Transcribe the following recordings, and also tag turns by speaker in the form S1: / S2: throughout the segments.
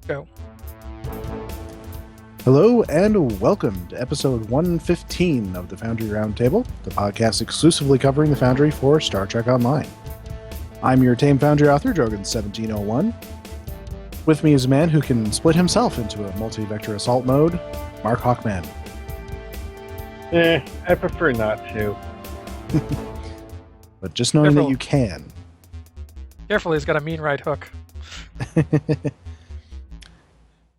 S1: Go.
S2: Hello and welcome to episode 115 of the Foundry Roundtable, the podcast exclusively covering the Foundry for Star Trek Online. I'm your tame Foundry author, Drogan1701. With me is a man who can split himself into a multi-vector assault mode, Markhawkman.
S3: I prefer not to.
S2: But just knowing
S1: Careful.
S2: that you can.
S1: Careful, he's got a mean right hook.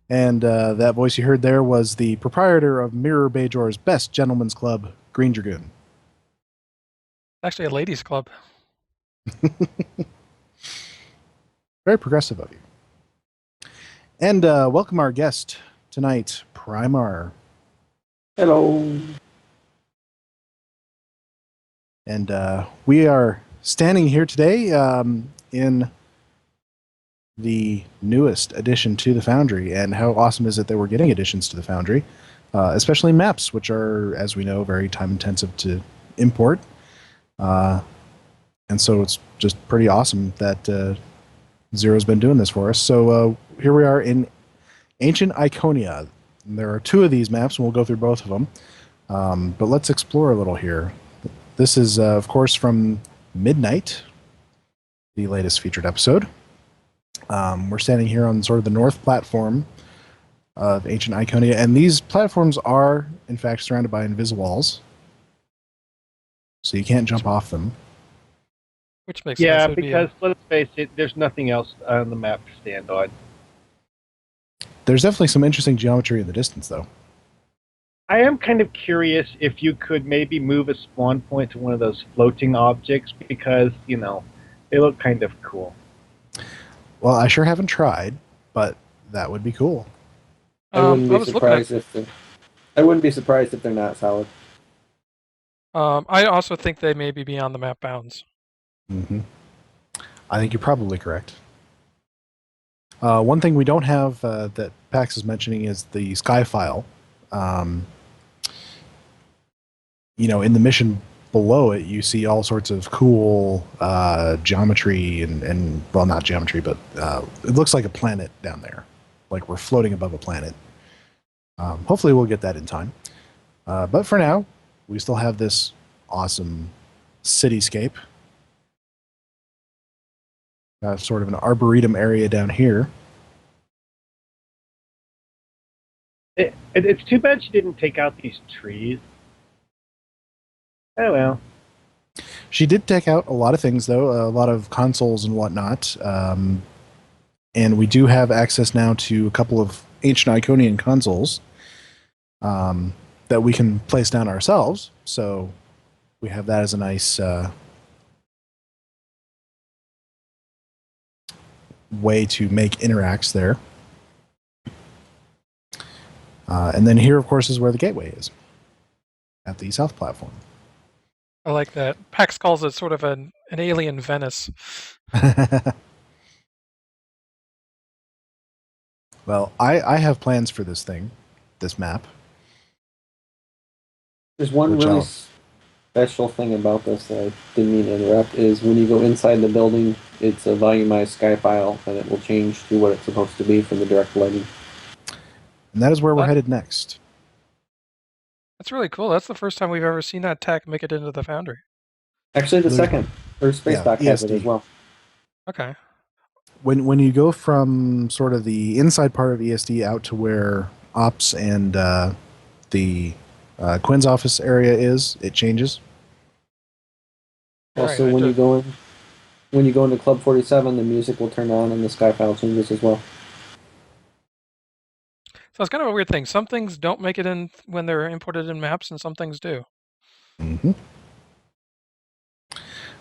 S2: And that voice you heard there was the proprietor of Mirror Bajor's best gentleman's club, Greendragoon.
S1: Actually, a ladies' club.
S2: Very progressive of you. And welcome our guest tonight, Primar.
S4: Hello.
S2: And we are standing here today in the newest addition to the Foundry. And how awesome is it that we're getting additions to the Foundry, especially maps, which are, as we know, very time intensive to import. And so it's just pretty awesome that Zero's been doing this for us. So here we are in ancient Iconia. And there are two of these maps, and we'll go through both of them. But let's explore a little here. This is, of course, from Midnight, the latest featured episode. We're standing here on sort of the north platform of ancient Iconia, and these platforms are, in fact, surrounded by invisiwalls, so you can't jump off them.
S1: Which makes
S3: Yeah,
S1: sense.
S3: because let's face it, there's nothing else on the map to stand on.
S2: There's definitely some interesting geometry in the distance, though.
S3: I am kind of curious if you could maybe move a spawn point to one of those floating objects because, you know, they look kind of cool.
S2: Well, I sure haven't tried, but that would be cool.
S4: I wouldn't
S1: I
S4: be
S1: was
S4: surprised if they're not solid.
S1: I also think they may be beyond the map bounds.
S2: Mm-hmm. I think you're probably correct. One thing we don't have that Pax is mentioning is the sky file. In the mission below it, you see all sorts of cool geometry and well, not geometry, but it looks like a planet down there, like we're floating above a planet. Hopefully we'll get that in time. But for now, we still have this awesome cityscape. Sort of an arboretum area down here.
S3: It's too bad she didn't take out these trees. Oh well.
S2: She did take out a lot of things, though, a lot of consoles and whatnot. And we do have access now to a couple of ancient Iconian consoles that we can place down ourselves. So we have that as a nice way to make interacts there. And then here, of course, is where the gateway is, at the south platform.
S1: I like that. Pax calls it sort of an alien Venice.
S2: Well, I have plans for this map.
S4: There's one really special thing about this that I didn't mean to interrupt, is when you go inside the building, it's a volumized sky file, and it will change to what it's supposed to be from the direct lighting.
S2: And that is where we're headed next.
S1: That's really cool. That's the first time we've ever seen that tech make it into the Foundry.
S4: Actually, the second. Or Space Dock has it
S2: ESD.
S4: as well.
S1: Okay.
S2: When you go from sort of the inside part of ESD out to where Ops and the Quinn's office area is, it changes.
S4: Also,
S1: Right,
S4: when you go into Club 47, the music will turn on and the sky file changes as well.
S1: So it's kind of a weird thing. Some things don't make it in when they're imported in maps, and some things do.
S2: Mm-hmm.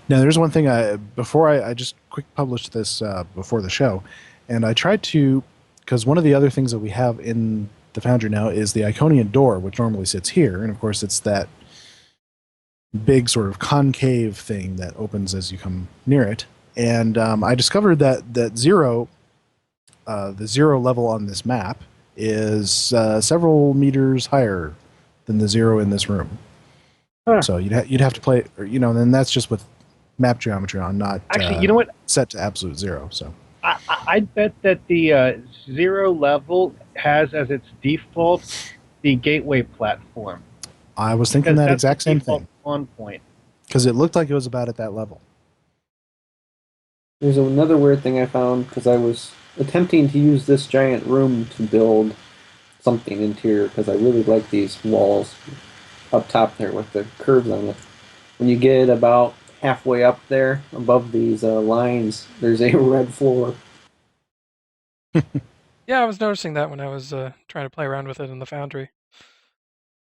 S2: Now, there's one thing I just quick published this before the show, and I tried to, because one of the other things that we have in the Foundry now is the Iconian door, which normally sits here, and of course it's that big sort of concave thing that opens as you come near it. And I discovered that the zero level on this map is several meters higher than the zero in this room. Huh. So you'd have to play, and that's just with map geometry on, not
S3: actually, you know what?
S2: Set to absolute zero. So
S3: I'd bet that the zero level has as its default the gateway platform.
S2: I was thinking
S3: Because
S2: that
S3: that's
S2: exact
S3: the
S2: same
S3: default
S2: thing
S3: spawn point.
S2: because it looked like it was about at that level.
S4: There's another weird thing I found because I was attempting to use this giant room to build something interior because I really like these walls up top there with the curves on it. When you get about halfway up there above these lines, there's a red floor.
S1: Yeah, I was noticing that when I was trying to play around with it in the Foundry.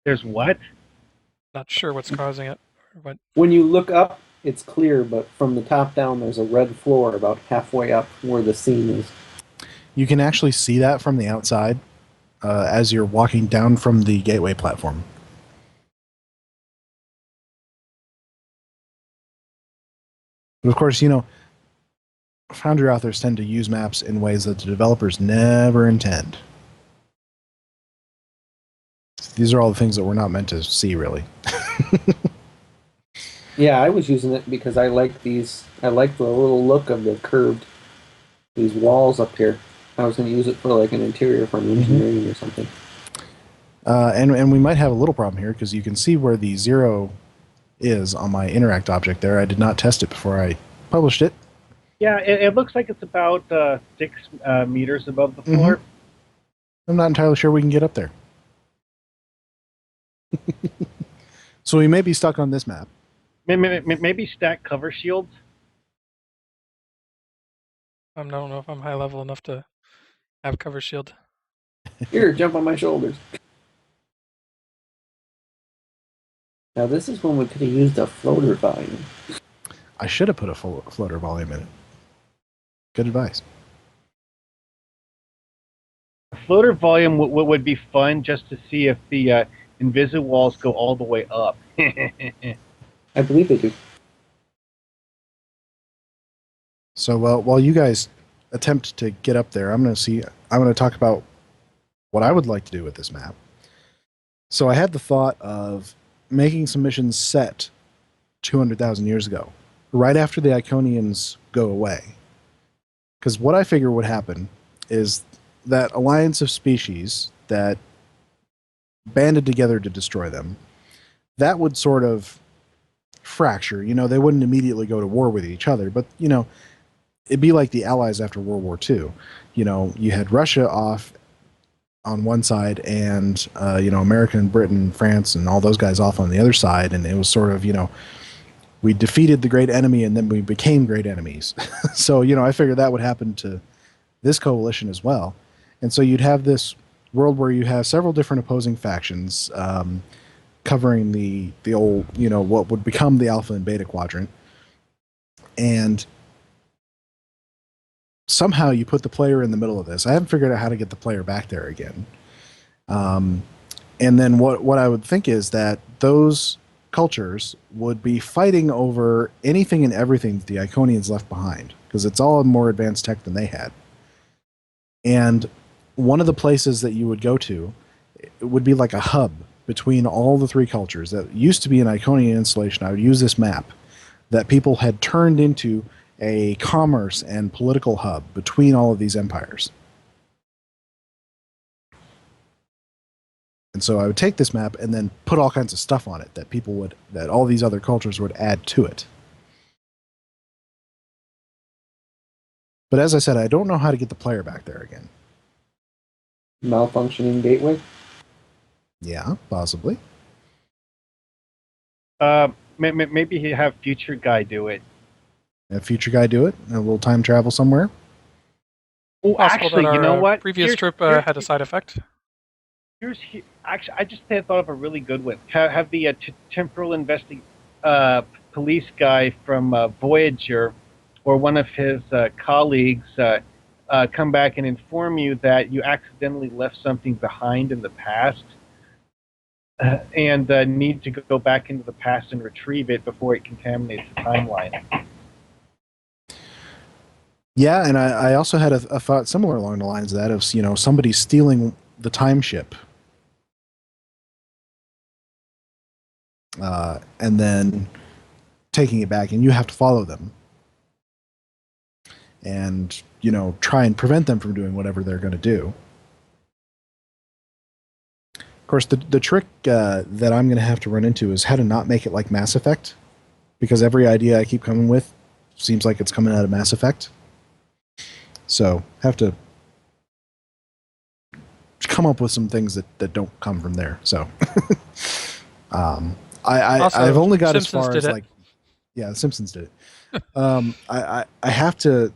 S3: There's what?
S1: Not sure what's causing it, or what.
S4: When you look up, it's clear, but from the top down, there's a red floor about halfway up where the scene is.
S2: You can actually see that from the outside as you're walking down from the gateway platform. But of course, Foundry authors tend to use maps in ways that the developers never intend. These are all the things that we're not meant to see, really.
S4: Yeah, I was using it because I like these. I like the little look of the these walls up here. I was going to use it for like an interior from engineering or something.
S2: And we might have a little problem here because you can see where the 0 is on my interact object there. I did not test it before I published it.
S3: Yeah, it looks like it's about 6 meters above the floor.
S2: I'm not entirely sure we can get up there. So we may be stuck on this map.
S3: Maybe stack cover shields.
S1: I don't know if I'm high level enough to have cover shield.
S4: Here, jump on my shoulders. Now this is when we could have used a floater volume.
S2: I should have put a floater volume in it. Good advice.
S3: Floater volume would be fun just to see if the invisi walls go all the way up.
S4: I believe they do.
S2: So while you guys attempt to get up there, I'm going to talk about what I would like to do with this map. So I had the thought of making some missions set 200,000 years ago, right after the Iconians go away. Because what I figure would happen is that alliance of species that banded together to destroy them, that would sort of fracture. They wouldn't immediately go to war with each other, but, it'd be like the Allies after World War II. You had Russia off on one side and, America and Britain, France, and all those guys off on the other side. And it was sort of, we defeated the great enemy and then we became great enemies. So, I figured that would happen to this coalition as well. And so you'd have this world where you have several different opposing factions covering the old, what would become the Alpha and Beta Quadrant. And somehow you put the player in the middle of this. I haven't figured out how to get the player back there again. And then what I would think is that those cultures would be fighting over anything and everything that the Iconians left behind, because it's all more advanced tech than they had. And one of the places that you would go to, it would be like a hub between all the three cultures that used to be an Iconian installation. I would use this map that people had turned into a commerce and political hub between all of these empires. And so I would take this map and then put all kinds of stuff on it that all these other cultures would add to it. But as I said, I don't know how to get the player back there again.
S4: Malfunctioning gateway?
S2: Yeah, possibly.
S3: Maybe he have future guy do it.
S2: Have future guy do it? A little time travel somewhere?
S3: Oh,
S1: Possible
S3: actually,
S1: that our
S3: you know what?
S1: previous trip had a side effect.
S3: Actually, I just thought of a really good one. Have the temporal police guy from Voyager or one of his colleagues come back and inform you that you accidentally left something behind in the past and need to go back into the past and retrieve it before it contaminates the timeline.
S2: Yeah, and I also had a thought similar along the lines of that, of somebody stealing the time ship, and then taking it back, and you have to follow them. and try and prevent them from doing whatever they're going to do. Of course, the trick that I'm going to have to run into is how to not make it like Mass Effect, because every idea I keep coming with seems like it's coming out of Mass Effect. So have to come up with some things that don't come from there. So I've only got
S1: Simpsons
S2: as far as the Simpsons did it. I have to.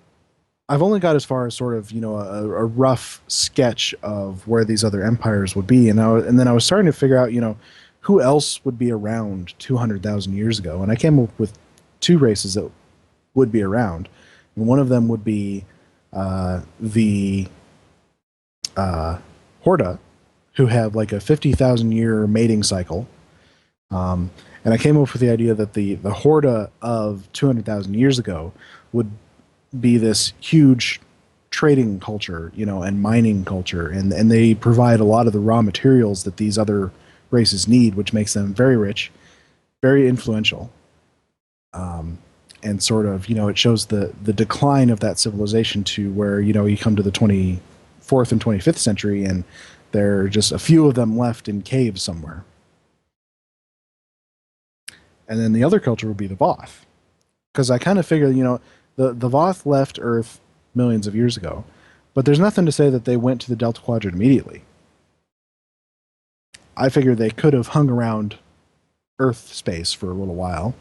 S2: I've only got as far as sort of a rough sketch of where these other empires would be, and then I was starting to figure out who else would be around 200,000 years ago, and I came up with two races that would be around, and one of them would be the Horda, who have like a 50,000 year mating cycle. And I came up with the idea that the Horda of 200,000 years ago would be this huge trading culture, and mining culture, and they provide a lot of the raw materials that these other races need, which makes them very rich, very influential. And sort of, it shows the decline of that civilization to where, you come to the 24th and 25th century and there are just a few of them left in caves somewhere. And then the other culture would be the Voth. Because I kind of figure, the Voth left Earth millions of years ago, but there's nothing to say that they went to the Delta Quadrant immediately. I figure they could have hung around Earth space for a little while,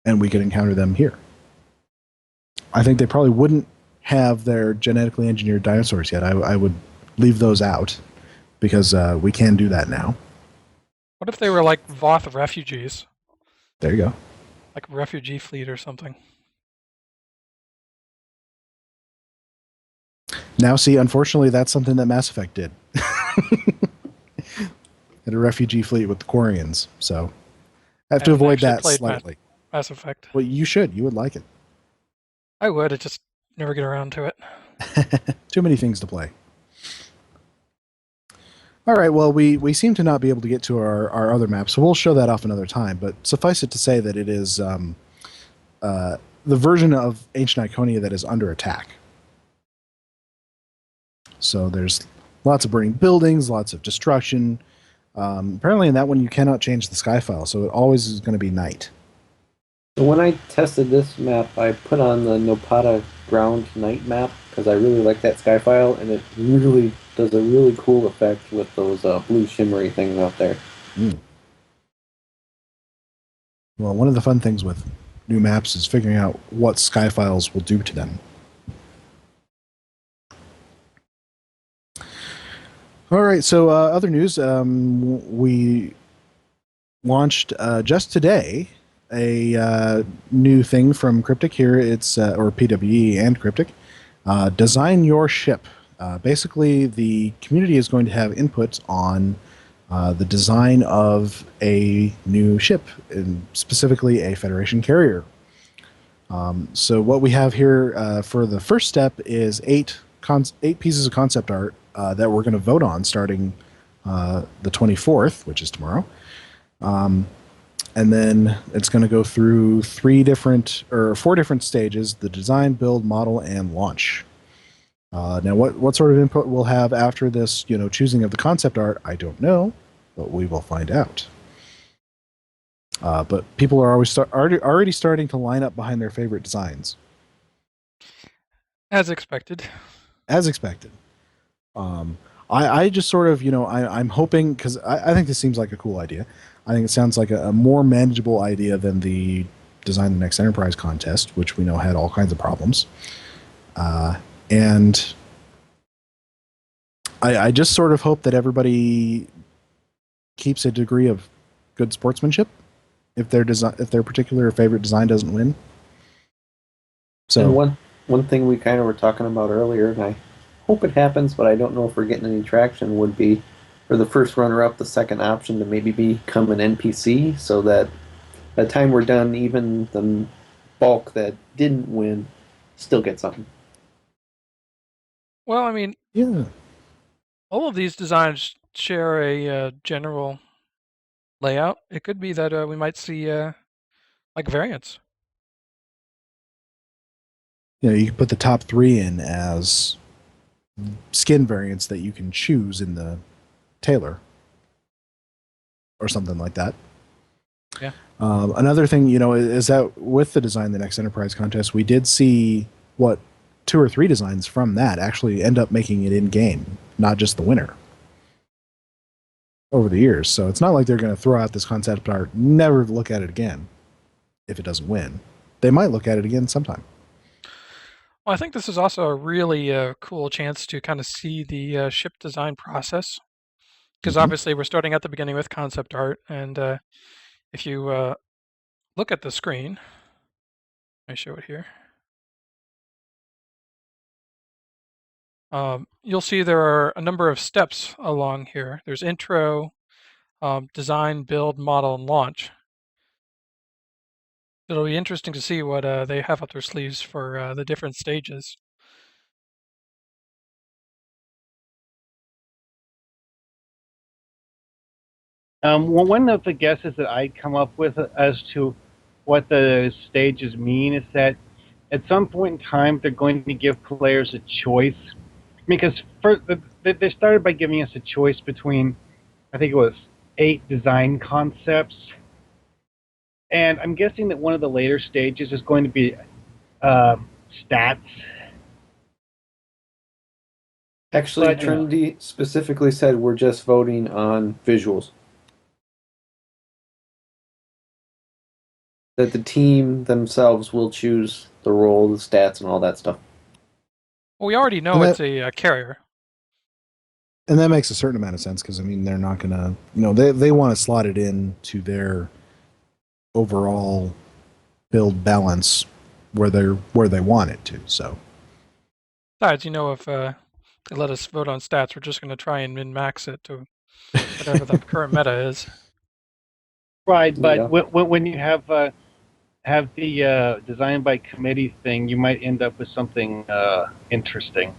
S2: and we could encounter them here. I think they probably wouldn't have their genetically engineered dinosaurs yet. I would leave those out, because we can do that now.
S1: What if they were like Voth refugees?
S2: There you go.
S1: Like a refugee fleet or something.
S2: Now, see, unfortunately, that's something that Mass Effect did. Had a refugee fleet with the Quarians, so I have to avoid that slightly.
S1: Mass Effect.
S2: Well, you should. You would like it.
S1: I would. I just never get around to it.
S2: Too many things to play. All right, well, we seem to not be able to get to our other map, so we'll show that off another time. But suffice it to say that it is the version of ancient Iconia that is under attack. So there's lots of burning buildings, lots of destruction. Apparently in that one you cannot change the sky file, so it always is going to be night.
S4: So when I tested this map, I put on the Nopata ground night map because I really like that sky file, and it really does a really cool effect with those blue shimmery things out there.
S2: Mm. Well, one of the fun things with new maps is figuring out what sky files will do to them. All right, so other news. We launched just today a new thing from Cryptic here. It's or PWE and Cryptic. Design your ship. Basically, the community is going to have input on the design of a new ship, and specifically a Federation carrier. So what we have here for the first step is eight pieces of concept art that we're going to vote on starting the 24th, which is tomorrow. And then it's going to go through four different stages: the design, build, model, and launch. Now, what sort of input we'll have after this, choosing of the concept art, I don't know, but we will find out. But people are already starting to line up behind their favorite designs.
S1: As expected.
S2: As expected. I just sort of, I'm hoping, because I think this seems like a cool idea. I think it sounds like a more manageable idea than the Design the Next Enterprise contest, which we know had all kinds of problems. And I just sort of hope that everybody keeps a degree of good sportsmanship if their particular favorite design doesn't win. So
S4: and one thing we kind of were talking about earlier, and I hope it happens, but I don't know if we're getting any traction, would be for the first runner-up, the second option to maybe become an NPC, so that by the time we're done, even the bulk that didn't win still get something.
S1: Well, I mean,
S2: yeah,
S1: all of these designs share a general layout. It could be that we might see like variants.
S2: you can put the top 3 in as skin variants that you can choose in the tailor or something like that.
S1: Yeah.
S2: Another thing, is that with the Design the Next Enterprise contest, we did see 2 or 3 designs from that actually end up making it in game, not just the winner over the years. So it's not like they're going to throw out this concept art, never look at it again if it doesn't win. They might look at it again sometime.
S1: Well, I think this is also a really cool chance to kind of see the ship design process, because obviously we're starting at the beginning with concept art, and if you look at the screen, I show it here. You'll see there are a number of steps along here. There's intro, design, build, model, and launch. It'll be interesting to see what they have up their sleeves for the different stages.
S3: One of the guesses that I come up with as to what the stages mean is that at some point in time they're going to give players a choice. Because they started by giving us a choice between, I think it was 8 design concepts. And I'm guessing that one of the later stages is going to be stats.
S4: Actually,
S3: But,
S4: Trinity specifically said we're just voting on visuals. That the team themselves will choose the role, the stats, and all that stuff.
S1: Well, we already know it's a carrier.
S2: And that makes a certain amount of sense because, they're not going to, they want to slot it in to their overall build balance where they want it to. So,
S1: Besides, if they let us vote on stats, we're just going to try and min-max it to whatever the current meta is.
S3: Right, but
S4: Yeah.
S3: when you have the design by committee thing, you might end up with something interesting.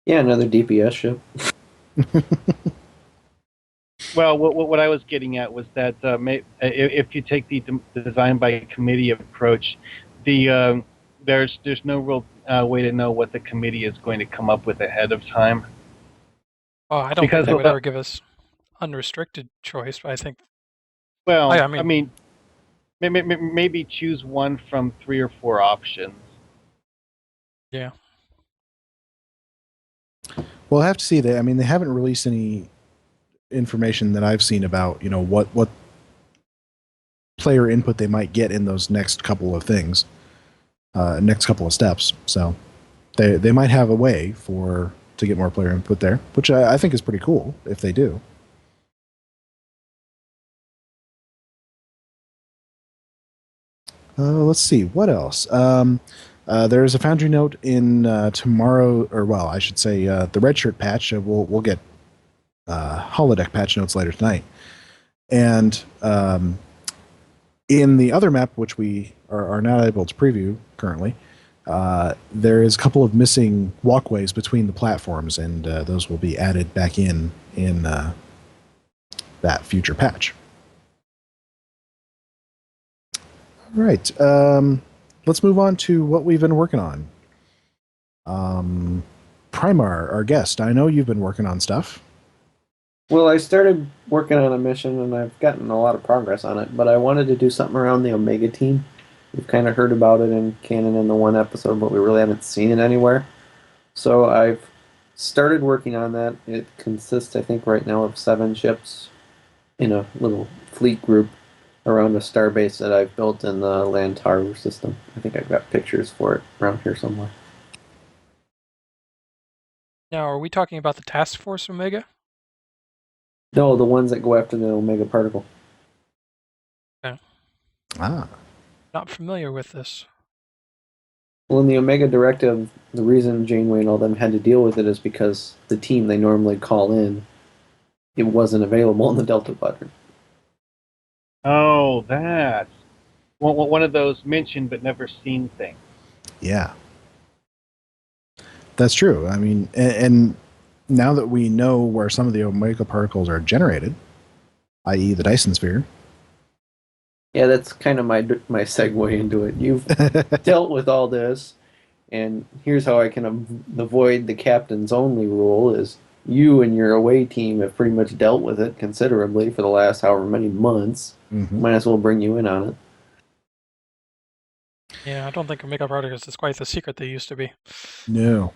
S4: Yeah, another DPS ship.
S3: Well, what I was getting at was that if you take the design by committee approach, there's no real way to know what the committee is going to come up with ahead of time.
S1: Oh, I don't think they would ever give us unrestricted choice, but I think.
S3: Well,
S1: I mean,
S3: maybe choose one from 3 or 4 options.
S1: Yeah.
S2: Well, I have to see that. They haven't released any information that I've seen about what player input they might get in those next couple of things, next couple of steps. So they might have a way to get more player input there, which I think is pretty cool if they do. Let's see what else. There's a Foundry note in tomorrow, or well, I should say the red shirt patch. We'll get holodeck patch notes later tonight, and in the other map, which we are not able to preview currently, there is a couple of missing walkways between the platforms, and those will be added back in that future patch. All right. Let's move on to what we've been working on. Primar, our guest, I know you've been working on stuff.
S4: Well, I started working on a mission, and I've gotten a lot of progress on it, but I wanted to do something around the Omega team. We've kind of heard about it in canon in the one episode, but we really haven't seen it anywhere. So I've started working on that. It consists, I think, right now of 7 ships in a little fleet group around a starbase that I've built in the Lantaru system. I think I've got pictures for it around here somewhere.
S1: Now, are we talking about the Task Force Omega?
S4: No, the ones that go after the Omega particle.
S1: Okay.
S2: Ah.
S1: Not familiar with this.
S4: Well, in the Omega Directive, the reason Janeway and all them had to deal with it is because the team they normally call in, it wasn't available in the Delta Quadrant.
S3: Oh, that's one of those mentioned but never seen things.
S2: Yeah. That's true. And now that we know where some of the Omega particles are generated, i.e. the Dyson sphere,
S4: Yeah, that's kind of my segue into it. You've dealt with all this, and here's how I can avoid the captain's only rule: is you and your away team have pretty much dealt with it considerably for the last however many months.
S2: Mhm.
S4: Might as well bring you in on it.
S1: Yeah, I don't think makeup artists is quite the secret they used to be.
S2: No.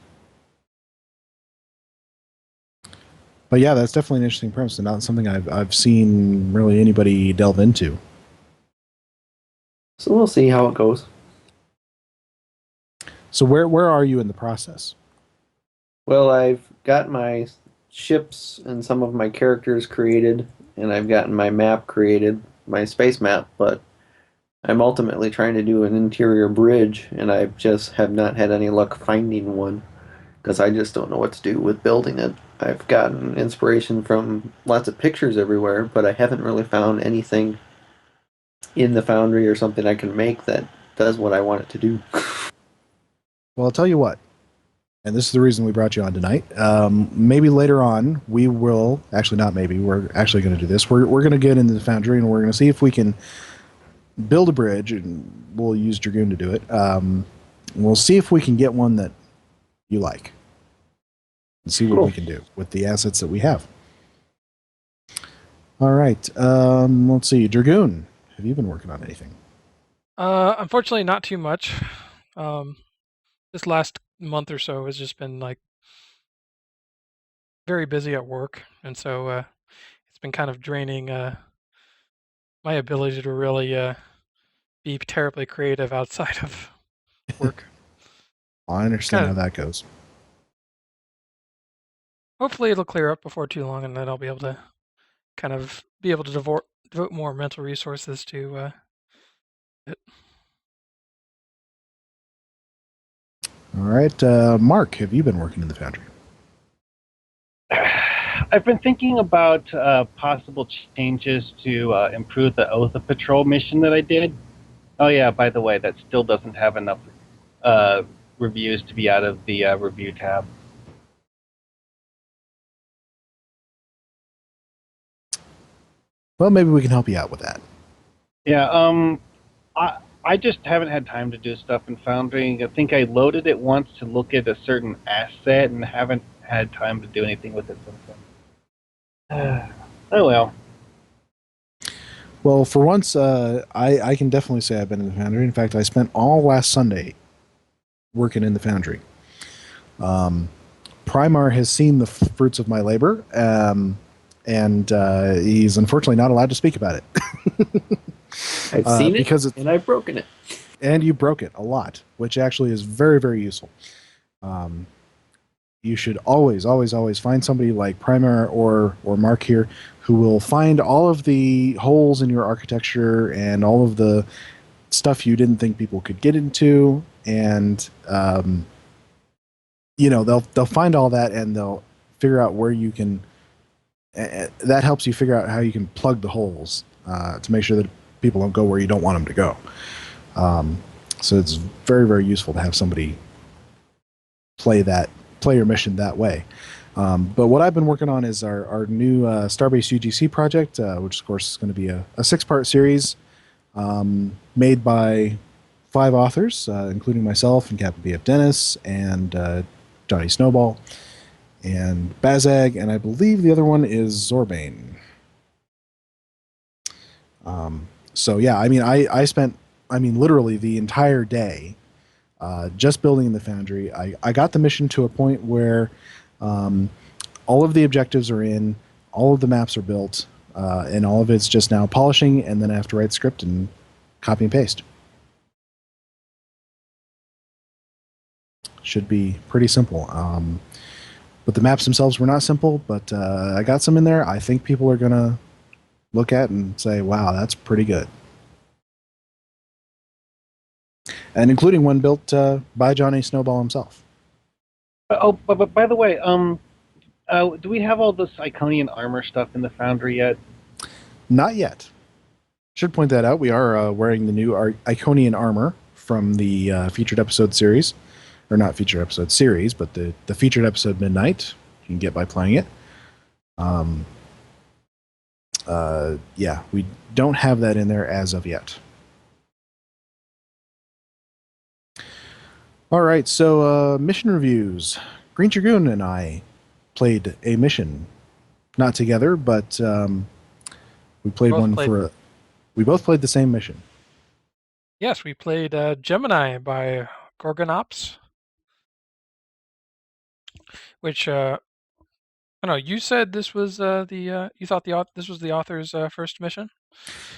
S2: But yeah, that's definitely an interesting premise, and not something I've seen really anybody delve into.
S4: So we'll see how it goes.
S2: So where are you in the process?
S4: Well, I've got my ships and some of my characters created, and I've gotten my map created, my space map, but I'm ultimately trying to do an interior bridge, and I just have not had any luck finding one because I just don't know what to do with building it. I've gotten inspiration from lots of pictures everywhere, but I haven't really found anything in the Foundry or something I can make that does what I want it to do.
S2: Well, I'll tell you what, and this is the reason we brought you on tonight. Maybe later on we will actually not. Maybe we're actually going to do this. We're going to get into the Foundry and we're going to see if we can build a bridge, and we'll use Dragoon to do it. We'll see if we can get one that you like, and see what
S4: Cool.
S2: we can do with the assets that we have. All right. Let's see. Dragoon, have you been working on anything?
S1: Unfortunately, not too much. This last month or so has just been like very busy at work, and so it's been kind of draining my ability to really be terribly creative outside of work.
S2: I understand
S1: Kind
S2: how
S1: of.
S2: that goes.
S1: Hopefully, it'll clear up before too long, and then I'll be able to devote more mental resources to it.
S2: All right. Mark, have you been working in the Foundry?
S3: I've been thinking about possible changes to improve the Oath of Patrol mission that I did. Oh yeah, by the way, that still doesn't have enough reviews to be out of the review tab.
S2: Well, maybe we can help you out with that.
S3: Yeah, I just haven't had time to do stuff in Foundry. I think I loaded it once to look at a certain asset and haven't had time to do anything with it since then. Oh well.
S2: Well, for once, I can definitely say I've been in the Foundry. In fact, I spent all last Sunday working in the Foundry. Primar has seen the fruits of my labor, and he's unfortunately not allowed to speak about it.
S4: I've seen it,
S2: because
S4: and I've broken it.
S2: And you broke it a lot, which actually is very, very useful. You should always, always, always find somebody like Primar or Mark here who will find all of the holes in your architecture and all of the stuff you didn't think people could get into, and they'll find all that and they'll figure out where you can. That helps you figure out how you can plug the holes to make sure that people don't go where you don't want them to go. So it's very, very useful to have somebody play your mission that way. But what I've been working on is our new Starbase UGC project, which of course is going to be a 6-part series made by 5 authors, including myself and Captain B.F. Dennis and Johnny Snowball and Bazag, and I believe the other one is Zorbane. So yeah, I mean, I spent literally the entire day just building in the Foundry. I got the mission to a point where all of the objectives are in, all of the maps are built, and all of it's just now polishing, and then I have to write the script and copy and paste. Should be pretty simple. But the maps themselves were not simple, but I got some in there I think people are going to look at and say, wow, that's pretty good. And including one built by Johnny Snowball himself.
S3: But by the way, do we have all this Iconian armor stuff in the Foundry yet?
S2: Not yet. Should point that out. We are wearing the new Iconian armor from the featured episode series. Or not featured episode series, but the featured episode Midnight. You can get by playing it. yeah, we don't have that in there as of yet. All right, so mission reviews. Greendragoon and I played a mission, not together, but we played one for. We both played the same mission.
S1: Yes, we played Gemini by Gorgonops, which I don't know. You said this was you thought this was the author's first mission.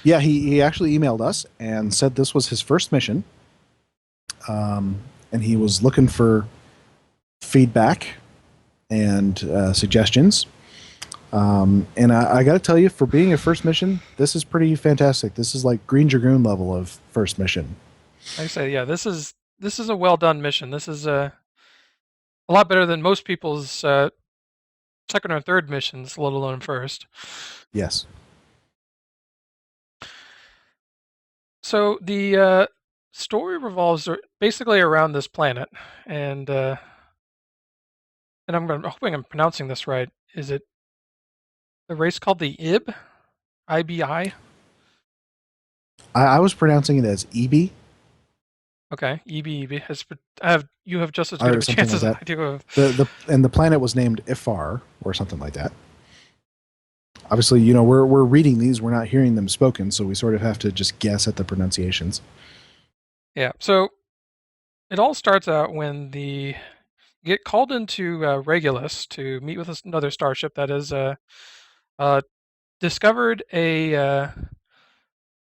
S2: Yeah, he actually emailed us and said this was his first mission, and he was looking for feedback and suggestions. And I got to tell you, for being a first mission, this is pretty fantastic. This is like Greendragoon level of first mission.
S1: I say, yeah, this is a well done mission. This is a lot better than most people's second or third missions, let alone first.
S2: Yes.
S1: So the story revolves basically around this planet, and I'm hoping I'm pronouncing this right. Is it the race called the IB? IBI?
S2: I was pronouncing it as EB.
S1: Okay, EB. You have just as
S2: Or
S1: good of a
S2: something
S1: chance
S2: like
S1: as
S2: that.
S1: I do.
S2: And the planet was named Ifar or something like that. Obviously, you know, we're reading these, we're not hearing them spoken, so we sort of have to just guess at the pronunciations.
S1: Yeah. So it all starts out when you get called into Regulus to meet with another starship that has discovered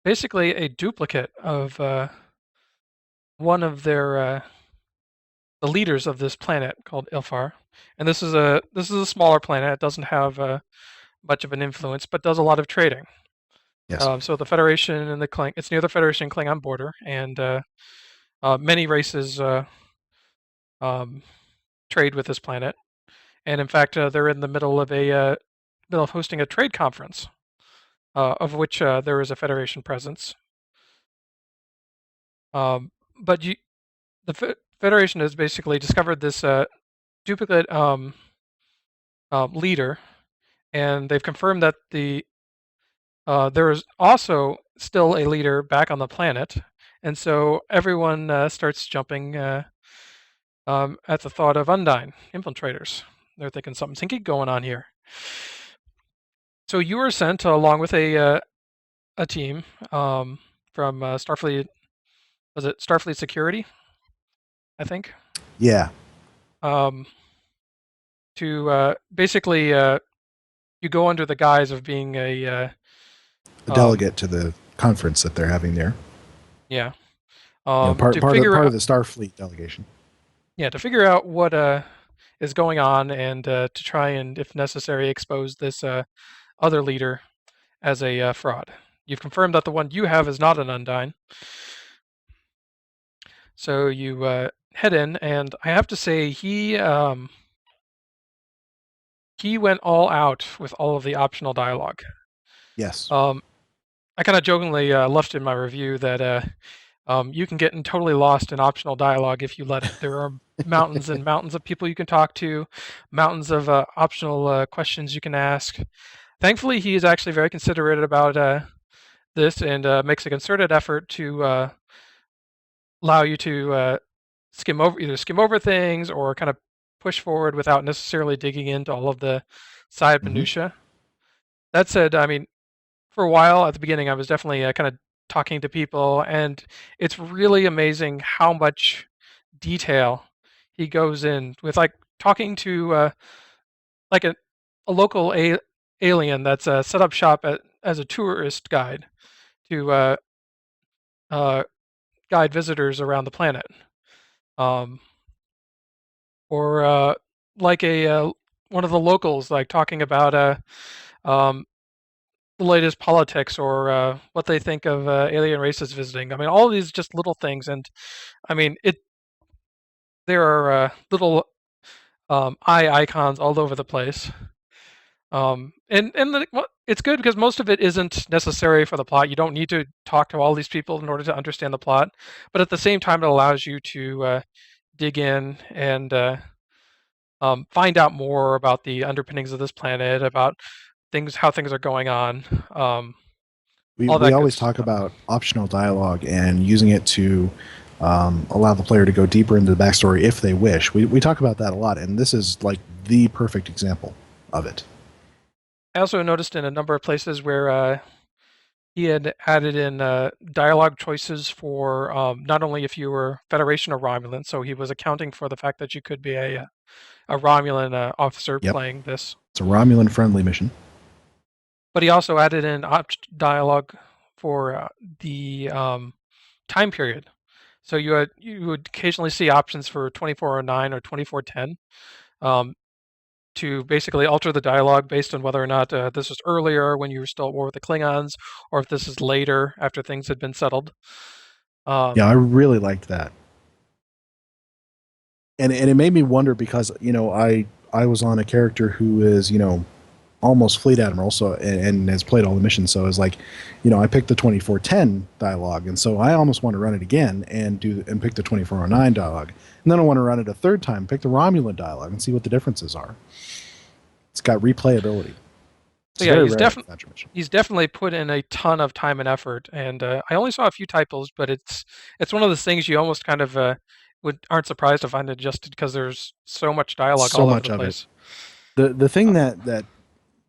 S1: basically a duplicate of one of their the leaders of this planet called Ilfar, and this is a smaller planet. It doesn't have much of an influence, but does a lot of trading.
S2: Yes.
S1: So the Federation and the it's near the Federation and Klingon border, and many races trade with this planet. And in fact, they're in the middle of hosting a trade conference, of which there is a Federation presence. But the Federation has basically discovered this duplicate leader, and they've confirmed that there is also still a leader back on the planet, and so everyone starts jumping at the thought of Undyne infiltrators. They're thinking something's hinky going on here. So you were sent along with a team from Starfleet. Was it Starfleet Security? I think.
S2: Yeah.
S1: To basically, you go under the guise of being a
S2: delegate to the conference that they're having there.
S1: Yeah.
S2: Part of the Starfleet delegation.
S1: Yeah, to figure out what is going on and to try and, if necessary, expose this other leader as a fraud. You've confirmed that the one you have is not an Undyne. So you head in, and I have to say he went all out with all of the optional dialogue.
S2: Yes.
S1: I kind of jokingly left in my review that you can get totally lost in optional dialogue if you let it. There are mountains and mountains of people you can talk to, mountains of optional questions you can ask. Thankfully, he is actually very considerate about this and makes a concerted effort to allow you to skim over things or kind of push forward without necessarily digging into all of the side minutia. That said, I mean, for a while at the beginning, I was definitely kind of talking to people, and it's really amazing how much detail he goes in with, like talking to like a local alien that's set up shop as a tourist guide to guide visitors around the planet, or like a one of the locals like talking about the latest politics or what they think of alien races visiting. I mean, all of these just little things, and I mean, there are little eye icons all over the place. It's good because most of it isn't necessary for the plot. You don't need to talk to all these people in order to understand the plot, but at the same time, it allows you to dig in and find out more about the underpinnings of this planet, about how things are going on.
S2: We
S1: All that good
S2: always talk
S1: stuff.
S2: about optional dialogue and using it to allow the player to go deeper into the backstory if they wish. We talk about that a lot, and this is like the perfect example of it.
S1: I also noticed in a number of places where he had added in dialogue choices for not only if you were Federation or Romulan, so he was accounting for the fact that you could be a Romulan officer
S2: Yep.
S1: playing this.
S2: It's a Romulan friendly mission.
S1: But he also added in dialogue for the time period. So you would occasionally see options for 2409 or 2410 to basically alter the dialogue based on whether or not this was earlier when you were still at war with the Klingons, or if this is later after things had been settled.
S2: Yeah, I really liked that, and it made me wonder because I was on a character who is almost fleet admiral, so and has played all the missions. So it's like, I picked the 2410 dialogue, and so I almost want to run it again and pick the 2409 dialogue, and then I want to run it a third time, pick the Romulan dialogue, and see what the differences are. It's got replayability.
S1: So yeah, he's definitely put in a ton of time and effort, and I only saw a few typos, but it's one of those things you almost kind of aren't surprised to find adjusted because there's so much dialogue
S2: so
S1: all over
S2: much
S1: the
S2: of
S1: place.
S2: The thing that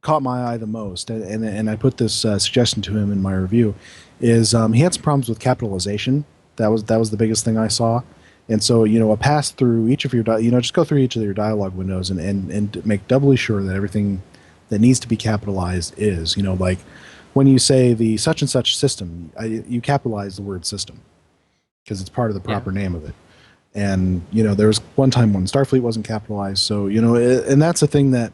S2: caught my eye the most, and I put this suggestion to him in my review, is he had some problems with capitalization. That was the biggest thing I saw. And so, a pass through each of your, just go through each of your dialogue windows and make doubly sure that everything that needs to be capitalized is, like when you say the such and such system, you capitalize the word system because it's part of the proper name of it. And, there was one time when Starfleet wasn't capitalized. So, and that's a thing that,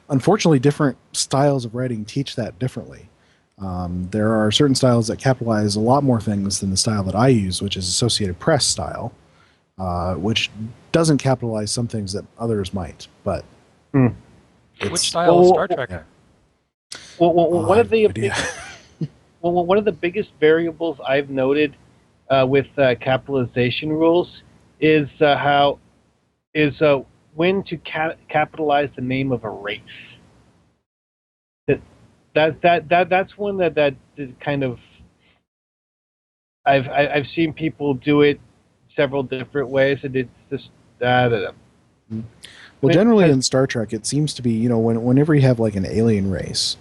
S2: unfortunately, different styles of writing teach that differently. There are certain styles that capitalize a lot more things than the style that I use, which is Associated Press style, which doesn't capitalize some things that others might. But
S1: which style is Star Trek?
S3: One of the one of the biggest variables I've noted with capitalization rules is when to capitalize the name of a race. That's one that kind of I've seen people do it several different ways, and it's just
S2: Well, generally in Star Trek, it seems to be whenever you have like an alien race,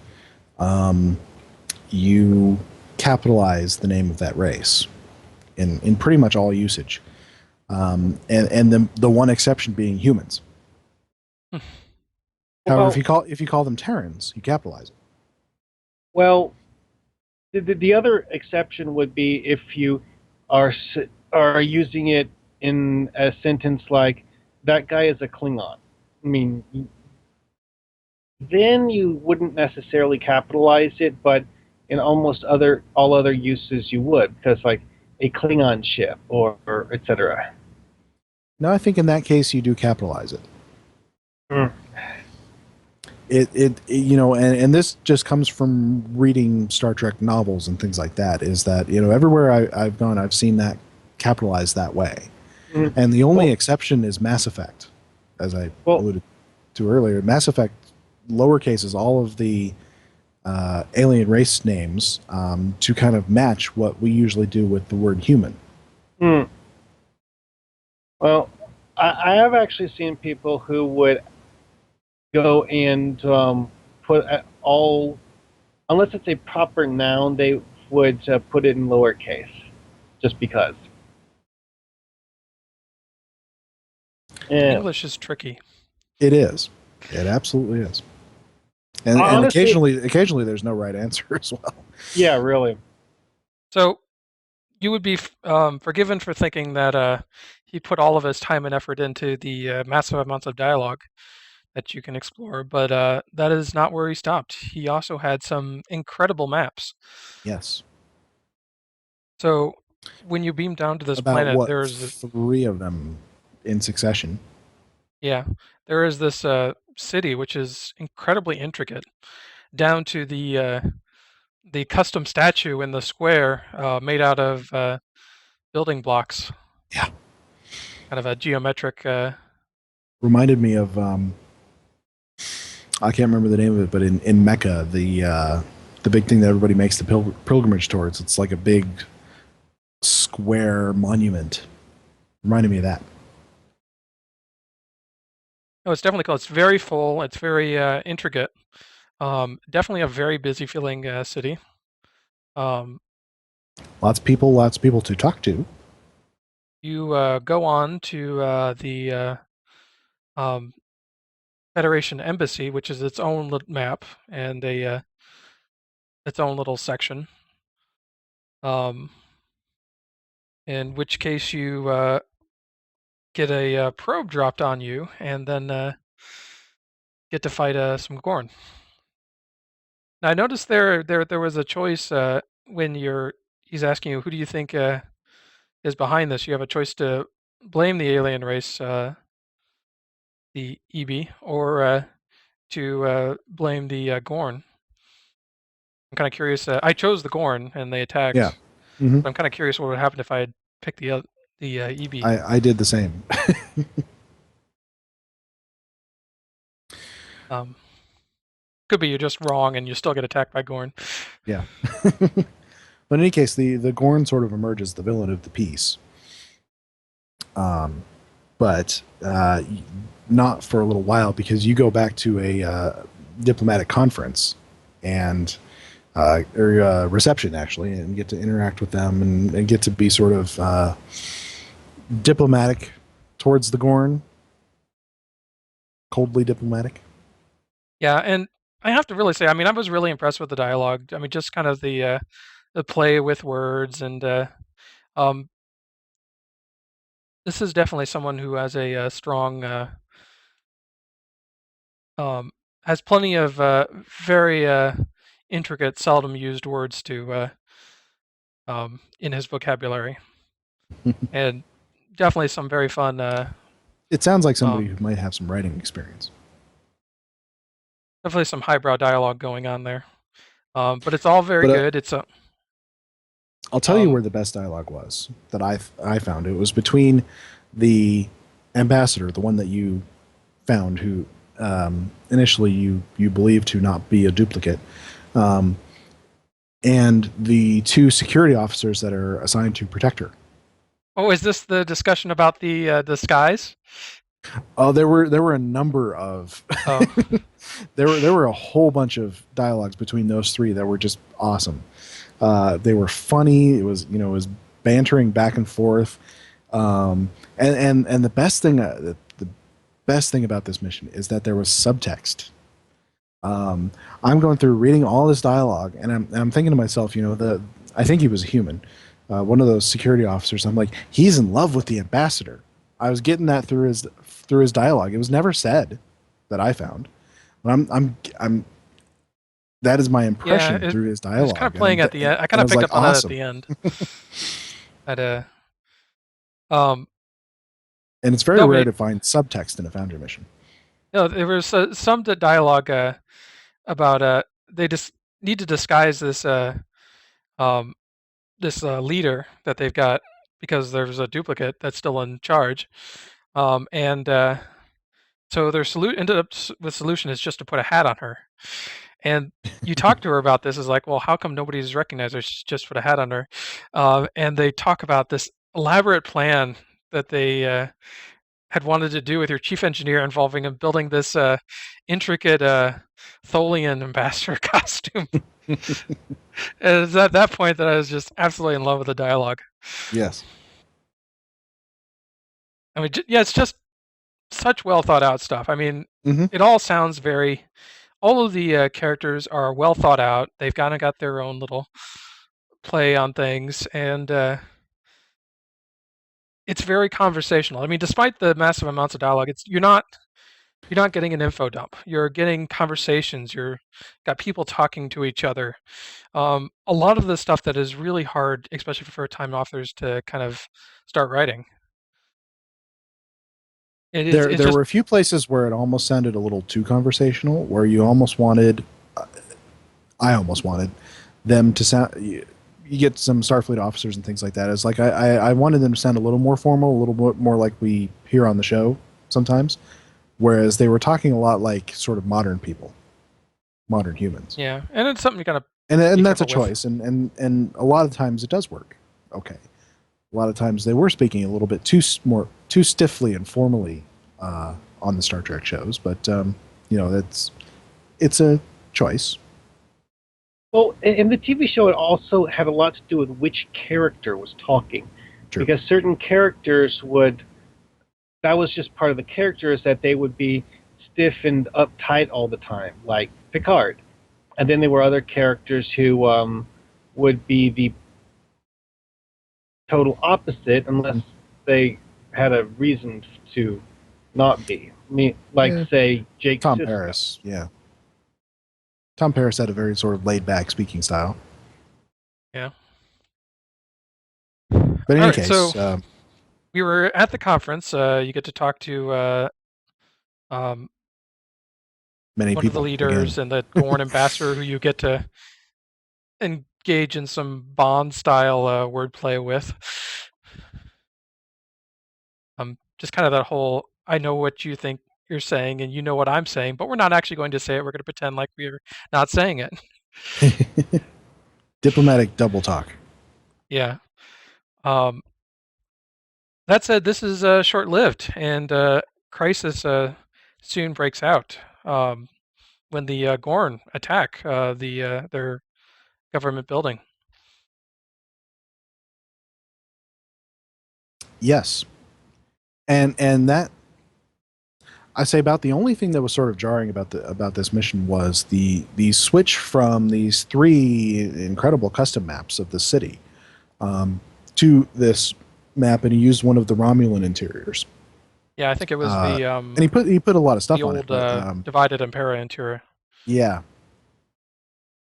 S2: you capitalize the name of that race in pretty much all usage, and the one exception being humans. However, if you call them Terrans, you capitalize it.
S3: Well, the other exception would be if you are using it in a sentence like, that guy is a Klingon. I mean, then you wouldn't necessarily capitalize it, but in almost all other uses you would, because like a Klingon ship or etc.
S2: No, I think in that case you do capitalize it. And this just comes from reading Star Trek novels and things like that, is that, everywhere I've gone, I've seen that capitalized that way. And the only exception is Mass Effect, as I alluded to earlier. Mass Effect lowercases all of the alien race names to kind of match what we usually do with the word human.
S3: Well, I have actually seen people who would go and put all, unless it's a proper noun, they would put it in lowercase, just because.
S1: English is tricky.
S2: It is. It absolutely is. And, honestly, and occasionally there's no right answer as well.
S3: Yeah, really.
S1: So you would be forgiven for thinking that he put all of his time and effort into the massive amounts of dialogue that you can explore, but that is not where he stopped. He also had some incredible maps.
S2: Yes.
S1: So when you beam down to this planet, there's
S2: 3 of them in succession.
S1: Yeah, there is this city which is incredibly intricate, down to the custom statue in the square made out of building blocks.
S2: Yeah.
S1: Kind of a geometric.
S2: Reminded me of I can't remember the name of it, but in Mecca, the big thing that everybody makes the pilgrimage towards, it's like a big square monument. Reminded me of that.
S1: No, it's definitely cool. It's very full. It's very intricate. Definitely a very busy feeling city. Um,
S2: Lots of people to talk to.
S1: you go on to the um, Federation Embassy, which is its own little map and its own little section. Um, in which case you get a probe dropped on you, and then get to fight some Gorn. Now, I noticed there was a choice when he's asking you, who do you think is behind this? You have a choice to blame the alien race, the EB, or to blame the Gorn. I'm kind of curious. I chose the Gorn, and they attacked.
S2: Yeah. Mm-hmm.
S1: But I'm kind of curious what would happen if I had picked the EB.
S2: I did the same.
S1: Could be you're just wrong, and you still get attacked by Gorn.
S2: Yeah. But in any case, the Gorn sort of emerges as the villain of the piece. But not for a little while, because you go back to a diplomatic conference and or reception, actually, and get to interact with them and get to be sort of diplomatic towards the Gorn. Coldly diplomatic.
S1: Yeah, and I have to really say, I mean, I was really impressed with the dialogue. I mean, just kind of the play with words, and this is definitely someone who has a strong, has plenty of very intricate, seldom used words to in his vocabulary, and definitely some very fun.
S2: It sounds like somebody who might have some writing experience.
S1: Definitely some highbrow dialogue going on there, but it's all very good. It's a.
S2: I'll tell you where the best dialogue was that I found. It was between the ambassador, the one that you found, who initially you believed to not be a duplicate, and the two security officers that are assigned to protect her.
S1: Oh, is this the discussion about the disguise?
S2: Oh, there were a number of there were a whole bunch of dialogues between those three that were just awesome. They were funny. It was bantering back and forth, and the best thing about this mission is that there was subtext. I'm going through reading all this dialogue, and I'm thinking to myself, I think he was a human, one of those security officers. I'm like, he's in love with the ambassador. I was getting that through his dialogue. It was never said that I found, but I'm that is my impression through his dialogue.
S1: It's kind of playing at the end. I kind of picked up on that at the end.
S2: And it's very rare to find subtext in a Foundry mission.
S1: No, there was some dialogue about they just need to disguise this this leader that they've got, because there's a duplicate that's still in charge, and so their solution is just to put a hat on her. And you talk to her about this, is like, well, how come nobody's recognized her? She's just put a hat on her. And they talk about this elaborate plan that they had wanted to do with your chief engineer, involving him building this intricate Tholian ambassador costume. And it's at that point that I was just absolutely in love with the dialogue.
S2: Yes.
S1: I mean, it's just such well thought out stuff. I mean, It all sounds very. All of the characters are well thought out. They've kind of got their own little play on things, and it's very conversational. I mean, despite the massive amounts of dialogue, you're not getting an info dump. You're getting conversations. You're got people talking to each other. A lot of the stuff that is really hard, especially for first-time authors, to kind of start writing.
S2: There were a few places where it almost sounded a little too conversational, where you almost wanted, I almost wanted them to sound. You get some Starfleet officers and things like that. It's like I wanted them to sound a little more formal, a little bit more like we hear on the show sometimes. whereas they were talking a lot like sort of modern people, modern humans.
S1: Yeah, and it's something you gotta
S2: And
S1: be
S2: that's a
S1: careful with.
S2: choice, and a lot of times it does work. Okay, a lot of times they were speaking a little bit too stiffly and formally on the Star Trek shows, but it's a choice.
S3: Well, in the TV show, it also had a lot to do with which character was talking,
S2: True.
S3: because certain characters would. That was just part of the character, is that they would be stiff and uptight all the time, like Picard. And then there were other characters who would be the total opposite, unless they had a reason to not be. I mean, like,
S2: Yeah.
S3: say, Jake
S2: Tom
S3: Sisko.
S2: Paris, yeah. Tom Paris had a very sort of laid back speaking style.
S1: Yeah.
S2: But in
S1: All
S2: any
S1: right,
S2: case,
S1: so we were at the conference. You get to talk to
S2: many
S1: one of the
S2: people
S1: leaders
S2: again.
S1: and the Gorn ambassador, who you get to engage in some Bond style wordplay with. Just kind of that whole, I know what you think you're saying and you know what I'm saying, but we're not actually going to say it. We're going to pretend like we're not saying it.
S2: Diplomatic double talk.
S1: Yeah. That said, this is short-lived, and crisis soon breaks out when the Gorn attack their government building.
S2: Yes, and that I say about the only thing that was sort of jarring about this mission was the switch from these 3 incredible custom maps of the city to this map, and he used one of the Romulan interiors.
S1: Yeah, I think it was
S2: and he put a lot of stuff
S1: the
S2: on
S1: old
S2: it. But,
S1: divided Impera interior.
S2: yeah.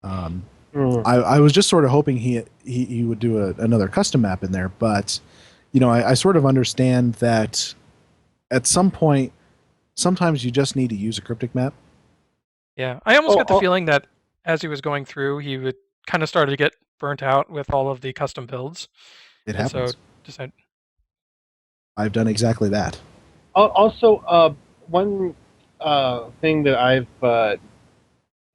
S2: I was just sort of hoping he would do another custom map in there, but I sort of understand that at some point, sometimes you just need to use a cryptic map.
S1: Yeah, I almost got the feeling that as he was going through, he would kind of started to get burnt out with all of the custom builds.
S2: It happens.
S1: So decided.
S2: I've done exactly that.
S3: Also, one thing that I've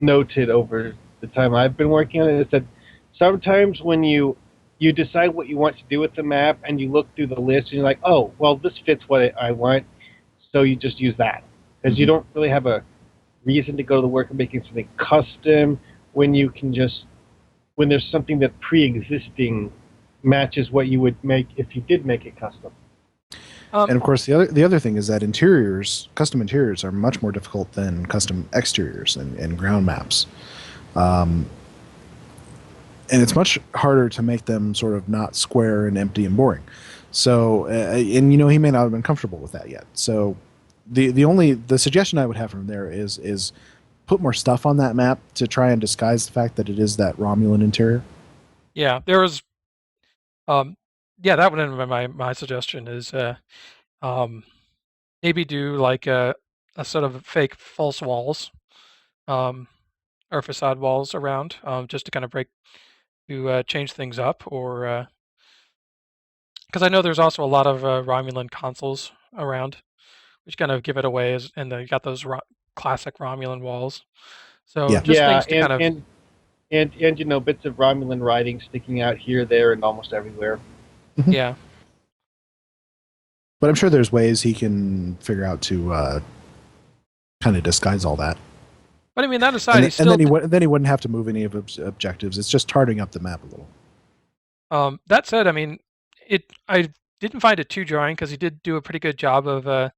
S3: noted over the time I've been working on it is that sometimes when you decide what you want to do with the map and you look through the list and you're like, oh, well, this fits what I want, so you just use that. Because you don't really have a reason to go to the work of making something custom when there's something that pre-existing matches what you would make if you did make it custom.
S2: And of course, the other thing is that custom interiors, are much more difficult than custom exteriors and ground maps. And it's much harder to make them sort of not square and empty and boring. So, and he may not have been comfortable with that yet. So, the suggestion I would have from there is put more stuff on that map to try and disguise the fact that it is that Romulan interior.
S1: Yeah, there was. That would be my suggestion is maybe do like a sort of fake false walls, or facade walls around, just to kind of change things up, or because I know there's also a lot of Romulan consoles around, which kind of give it away, and you got those classic Romulan walls. So
S2: Yeah.
S1: just things to kind of
S3: and bits of Romulan writing sticking out here, there, and almost everywhere.
S1: Yeah.
S2: But I'm sure there's ways he can figure out to kind of disguise all that.
S1: But I mean, that aside,
S2: then he wouldn't have to move any of his objectives. It's just tarting up the map a little.
S1: That said, I mean, I didn't find it too jarring because he did do a pretty good job of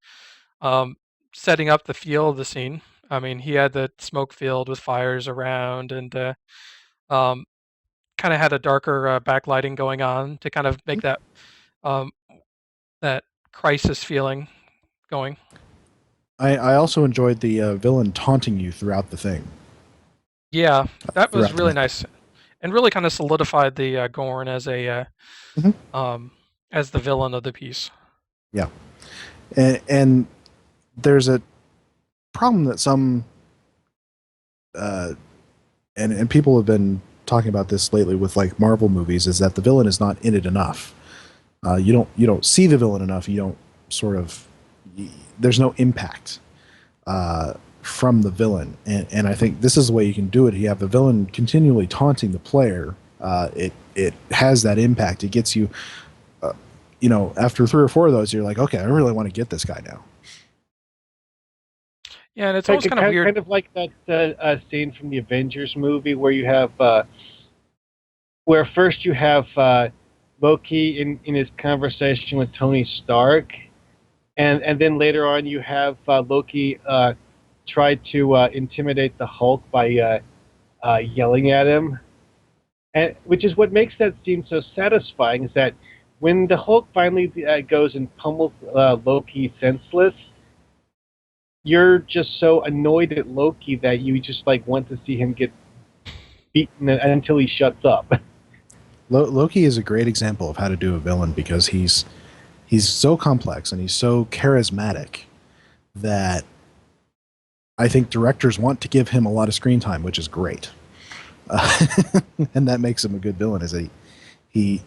S1: setting up the feel of the scene. I mean, he had the smoke field with fires around, and kind of had a darker backlighting going on to kind of make that that crisis feeling going.
S2: I also enjoyed the villain taunting you throughout the thing.
S1: Yeah, that was really
S2: map.
S1: nice, and really kind of solidified the Gorn as a as the villain of the piece.
S2: Yeah, and there's a problem that some and people have been talking about this lately with like Marvel movies, is that the villain is not in it enough. You don't see the villain enough. You don't there's no impact. from the villain, and I think this is the way you can do it. You have the villain continually taunting the player. It has that impact. It gets you, after 3 or 4 of those, you're like, okay, I really want to get this guy now.
S1: Yeah, and it's almost kind of weird.
S3: Kind of like that scene from the Avengers movie where you have, where first you have Loki in his conversation with Tony Stark, and then later on you have Loki try to intimidate the Hulk by yelling at him, and which is what makes that scene so satisfying. Is that when the Hulk finally goes and pummels Loki senseless, you're just so annoyed at Loki that you just like want to see him get beaten until he shuts up.
S2: Loki is a great example of how to do a villain because he's so complex and he's so charismatic that I think directors want to give him a lot of screen time, which is great. And that makes him a good villain. Is that he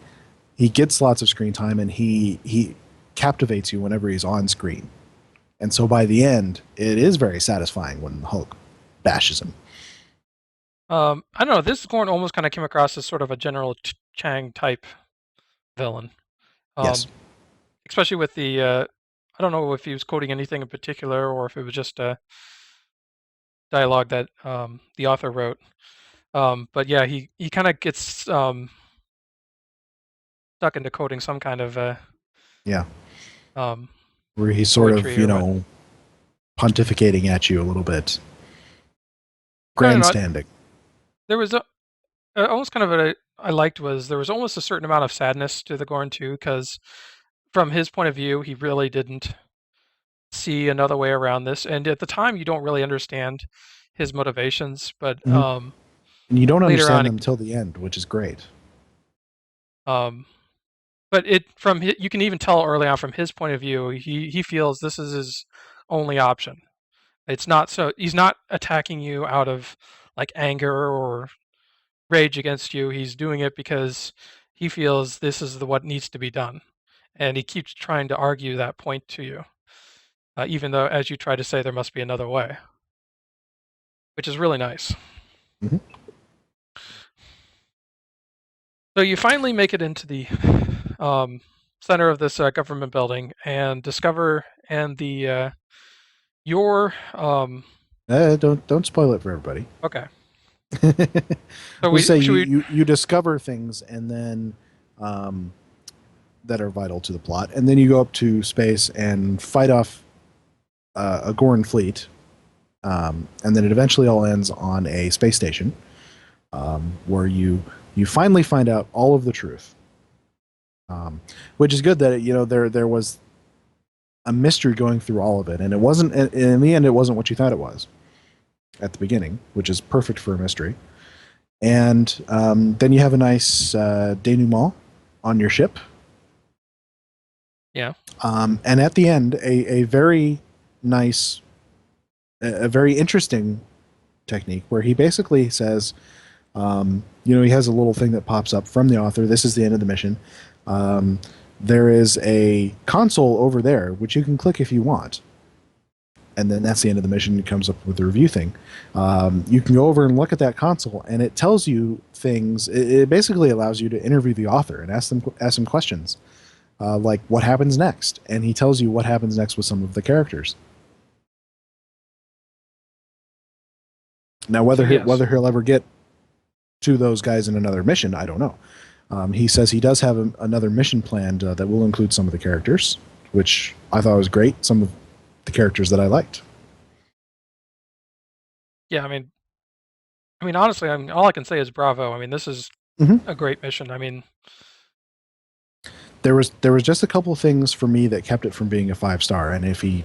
S2: gets lots of screen time and he captivates you whenever he's on screen. And so by the end, it is very satisfying when Hulk bashes him.
S1: I don't know. This Gorn almost kind of came across as sort of a General Chang type villain.
S2: Yes.
S1: Especially with the, I don't know if he was quoting anything in particular or if it was just a dialogue that the author wrote. But yeah, he kind of gets stuck into quoting some kind of
S2: where he's sort of,
S1: poetry
S2: pontificating at you a little bit. Grandstanding.
S1: There was almost kind of I liked was there was almost a certain amount of sadness to the Gorn too, because from his point of view, he really didn't see another way around this. And at the time, you don't really understand his motivations, but
S2: and you don't
S1: later
S2: understand
S1: on,
S2: them till the end, which is great.
S1: But you can even tell early on from his point of view, he feels this is his only option. It's not so he's not attacking you out of like anger or rage against you. He's doing it because he feels this is what needs to be done, and he keeps trying to argue that point to you, even though as you try to say there must be another way, which is really nice.
S2: Mm-hmm.
S1: So you finally make it into the center of this government building and discover your
S2: don't spoil it for everybody.
S1: Okay.
S2: So you discover things and then that are vital to the plot, and then you go up to space and fight off a Gorn fleet, and then it eventually all ends on a space station where you finally find out all of the truth, which is good that there was a mystery going through all of it, and it wasn't in the end it wasn't what you thought it was at the beginning, which is perfect for a mystery. And then you have a nice denouement on your ship.
S1: Yeah.
S2: And at the end, a very nice, a very interesting technique where he basically says, he has a little thing that pops up from the author. This is the end of the mission. There is a console over there, which you can click if you want. And then that's the end of the mission. It comes up with the review thing. You can go over and look at that console, and it tells you things. It basically allows you to interview the author and ask them questions, like what happens next. And he tells you what happens next with some of the characters. Now, whether he'll ever get to those guys in another mission, I don't know. He says he does have another mission planned that will include some of the characters, which I thought was great. Some of the characters that I liked.
S1: Yeah, I mean, honestly, all I can say is bravo. I mean, this is a great mission. I mean,
S2: there was just a couple of things for me that kept it from being a 5-star, and if he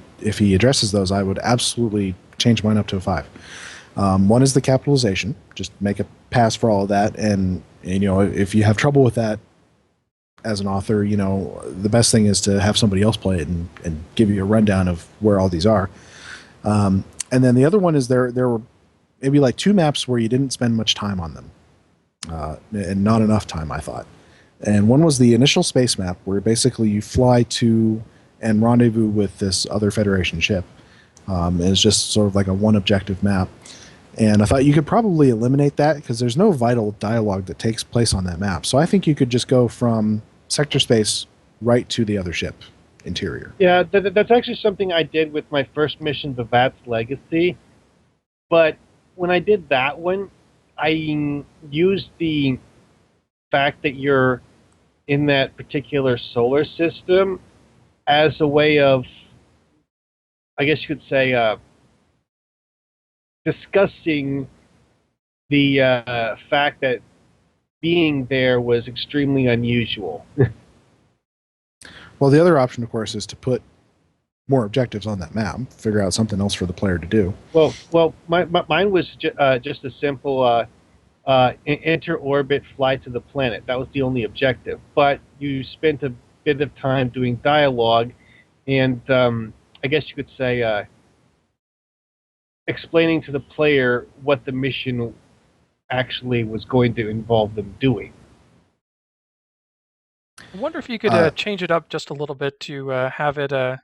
S2: addresses those, I would absolutely change mine up to a 5. One is the capitalization. Just make a pass for all of that, and if you have trouble with that as an author, the best thing is to have somebody else play it and give you a rundown of where all these are. And then the other one is there were maybe like 2 maps where you didn't spend much time on them, and not enough time, I thought. And one was the initial space map where basically you fly to and rendezvous with this other Federation ship. It's just sort of like a one objective map. And I thought you could probably eliminate that because there's no vital dialogue that takes place on that map. So I think you could just go from sector space right to the other ship interior.
S3: Yeah, that's actually something I did with my first mission, the Vat's Legacy. But when I did that one, I used the fact that you're in that particular solar system as a way of, I guess you could say, discussing the fact that being there was extremely unusual.
S2: Well, the other option, of course, is to put more objectives on that map, figure out something else for the player to do.
S3: Well, mine was just a simple enter orbit, fly to the planet. That was the only objective. But you spent a bit of time doing dialogue, and I guess you could say explaining to the player what the mission actually was going to involve them doing.
S1: I wonder if you could change it up just a little bit to have it like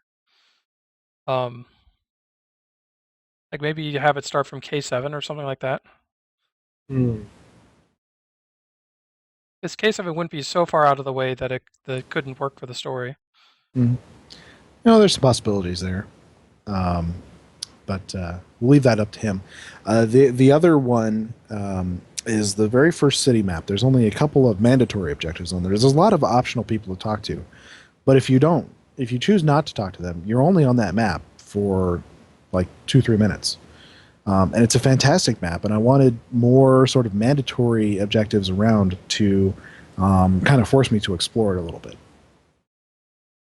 S1: maybe you have it start from K7 or something like that. This K7 wouldn't be so far out of the way that it couldn't work for the story.
S2: There's some possibilities there. But we'll leave that up to him. The other one is the very first city map. There's only a couple of mandatory objectives on there. There's a lot of optional people to talk to. But if you choose not to talk to them, you're only on that map for like 2-3 minutes. And it's a fantastic map, and I wanted more sort of mandatory objectives around to kind of force me to explore it a little bit.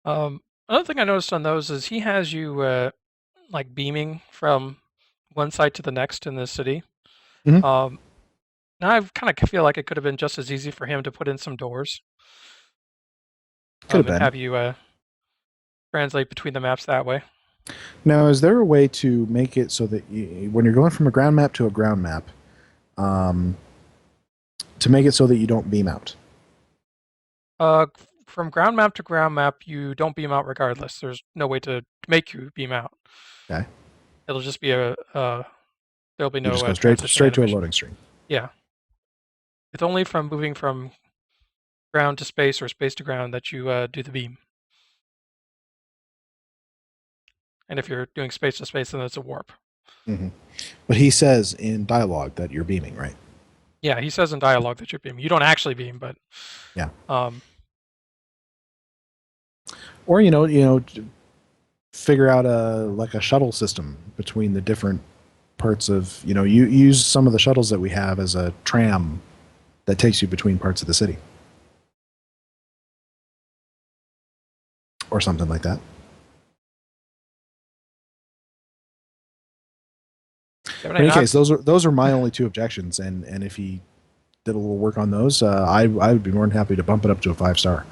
S1: Another thing I noticed on those is he has you like beaming from one side to the next in the city.
S2: Mhm.
S1: Now I kind of feel like it could have been just as easy for him to put in some doors.
S2: Could have
S1: and
S2: been.
S1: have you translate between the maps that way.
S2: Now, is there a way to make it so that when you're going from a ground map to a ground map, to make it so that you don't beam out?
S1: From ground map to ground map, you don't beam out regardless. There's no way to make you beam out.
S2: Okay.
S1: It'll just be there'll be no
S2: You just go
S1: transition
S2: straight to a
S1: animation.
S2: loading screen.
S1: Yeah. It's only from moving from ground to space or space to ground that you do the beam. And if you're doing space to space, then it's a warp.
S2: Mm-hmm. But he says in dialogue that you're beaming, right?
S1: Yeah, he says in dialogue that you're beaming. You don't actually beam, but
S2: yeah. Or figure out a shuttle system between the different parts of you use some of the shuttles that we have as a tram that takes you between parts of the city, or something like that. In any case, those are my only 2 objections, and if he did a little work on those, I would be more than happy to bump it up to a 5-star.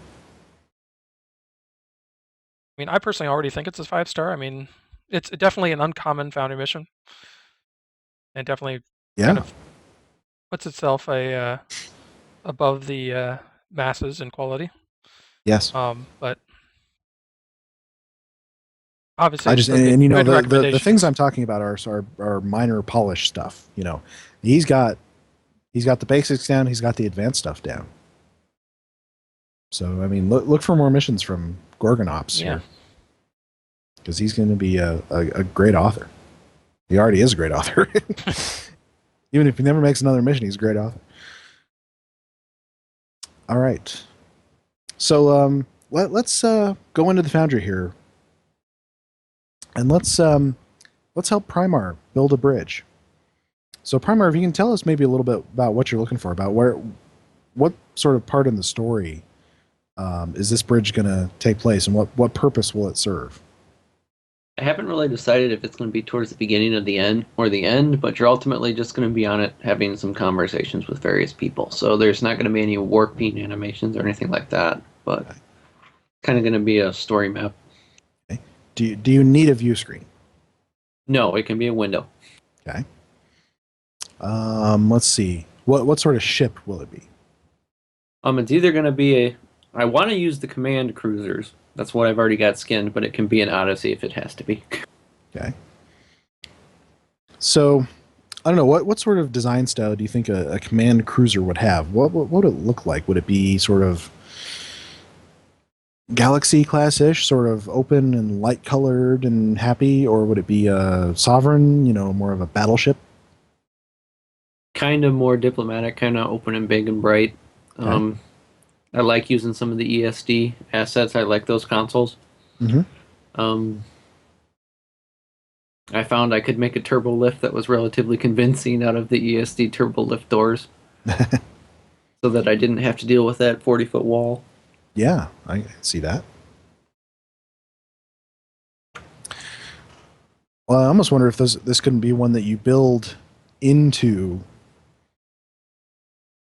S1: I mean, I personally already think it's a 5-star. I mean, it's definitely an uncommon Foundry mission, and definitely kind of puts itself above the masses in quality.
S2: Yes.
S1: But obviously,
S2: I just the things I'm talking about are minor polish stuff. He's got the basics down. He's got the advanced stuff down. So I mean, look for more missions from Gorgonops here, because he's going to be a great author. He already is a great author. Even if he never makes another mission, he's a great author. All right. So let's go into the Foundry here. And let's help Primar build a bridge. So Primar, if you can tell us maybe a little bit about what you're looking for, about what sort of part in the story is this bridge going to take place, and what purpose will it serve?
S5: I haven't really decided if it's going to be towards the beginning of the end or the end, but you're ultimately just going to be on it having some conversations with various people. So there's not going to be any warping animations or anything like that, but kind of going to be a story map.
S2: Okay. Do you need a view screen?
S5: No, it can be a window.
S2: Okay. Let's see. What sort of ship will it be?
S5: It's either going to be I want to use the command cruisers. That's what I've already got skinned, but it can be an Odyssey if it has to be.
S2: Okay. So I don't know what sort of design style do you think a command cruiser would have? What would it look like? Would it be sort of Galaxy class-ish, sort of open and light colored and happy, or would it be a sovereign? More of a battleship?
S5: Kind of more diplomatic, kind of open and big and bright.
S2: Okay.
S5: I like using some of the ESD assets. I like those consoles.
S2: Mm-hmm.
S5: Um, I found I could make a turbo lift that was relatively convincing out of the ESD turbo lift doors, so that I didn't have to deal with that 40-foot wall.
S2: Yeah, I see that. Well, I almost wonder if this couldn't be one that you build into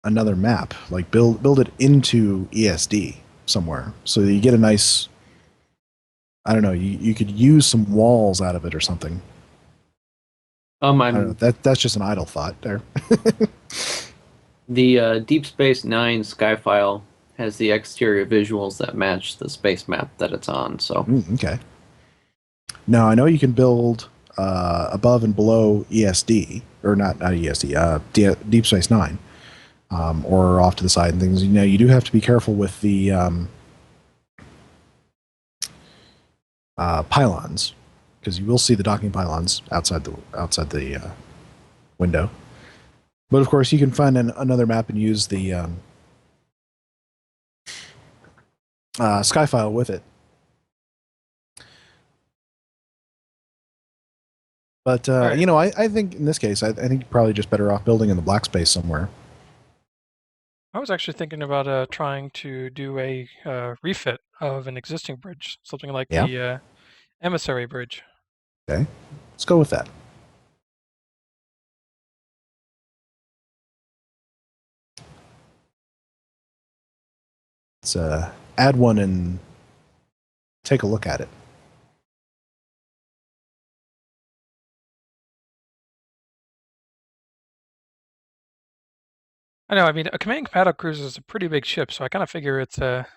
S2: another map, like build it into ESD somewhere, so that you get a nice. I don't know. You could use some walls out of it or something. I don't know.
S5: I'm
S2: That's just an idle thought there.
S5: The Deep Space Nine Skyfile has the exterior visuals that match the space map that it's on. So
S2: Okay. Now I know you can build above and below ESD, or not ESD, Deep Space Nine, or off to the side and things. You do have to be careful with the pylons, because you will see the docking pylons outside the window. But of course, you can find another map and use the Skyfile with it. But
S1: Right.
S2: I think in this case, I think you're probably just better off building in the black space somewhere.
S1: I was actually thinking about trying to do a refit of an existing bridge, something like
S2: Yeah.
S1: the Emissary Bridge.
S2: Okay. Let's go with that. Let's add one and take a look at it.
S1: I know. I mean, a command paddle cruiser is a pretty big ship, so I kind of figure it's a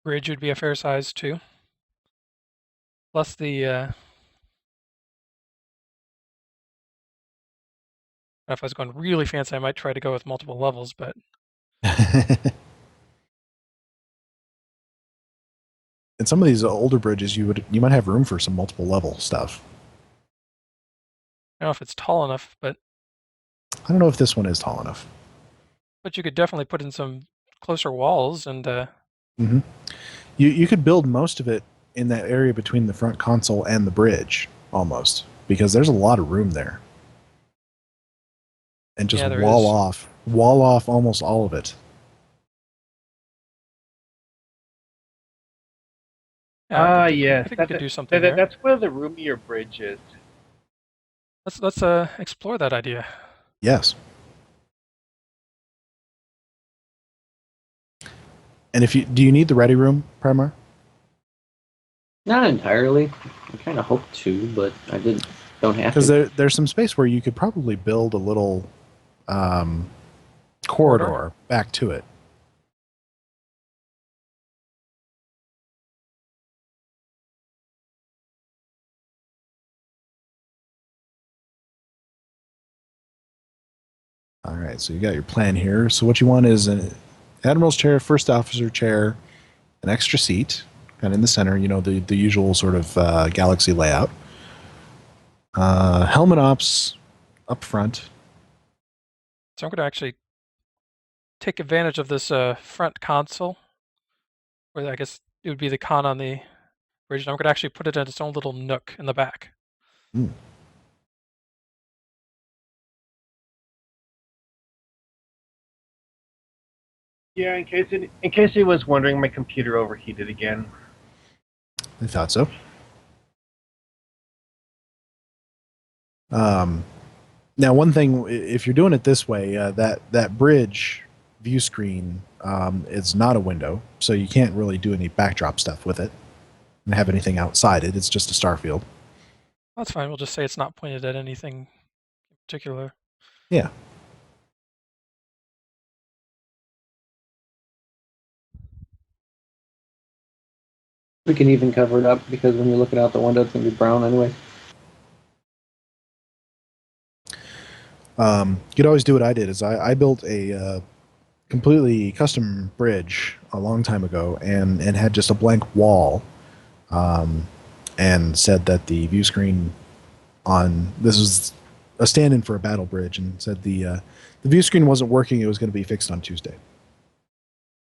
S1: bridge would be a fair size too. Plus the if I was going really fancy, I might try to go with multiple levels, but
S2: In some of these older bridges, you might have room for some multiple level stuff.
S1: I don't know if it's tall enough,
S2: I don't know if this one is tall enough.
S1: you could definitely put in some closer walls and
S2: Mm-hmm. You could build most of it in that area between the front console and the bridge, almost, because there's a lot of room there, and just
S1: yeah, there is.
S2: wall off almost all of it.
S1: Yeah,
S3: Yes,
S1: I think we could do something there.
S3: that's where the roomier bridge is.
S1: Let's explore that idea.
S2: Yes. And if you do, you need the ready room, Primar?
S5: not entirely. I kind of hoped to, but I don't have
S2: Because
S5: to.
S2: there's some space where you could probably build a little corridor back to it. All right, so you got your plan here. So what you want is an admiral's chair, first officer chair, an extra seat, kind of in the center. The usual sort of galaxy layout. Helmet ops up front.
S1: So I'm going to actually take advantage of this front console, where I guess it would be the con on the bridge. And I'm going to actually put it in its own little nook in the back.
S2: Mm.
S3: Yeah, in case he was wondering, my computer overheated again.
S2: I thought so. Now, one thing, if you're doing it this way, that bridge view screen is not a window, so you can't really do any backdrop stuff with it and have anything outside it. It's just a star field.
S1: That's fine. We'll just say it's not pointed at anything in particular.
S2: Yeah.
S4: We can even cover it up because when you're looking out the window, it's going to be brown anyway.
S2: You could always do what I did. Is I built a completely custom bridge a long time ago, and had just a blank wall, and said that the view screen on this is a stand-in for a battle bridge, and said the view screen wasn't working. It was going to be fixed on Tuesday.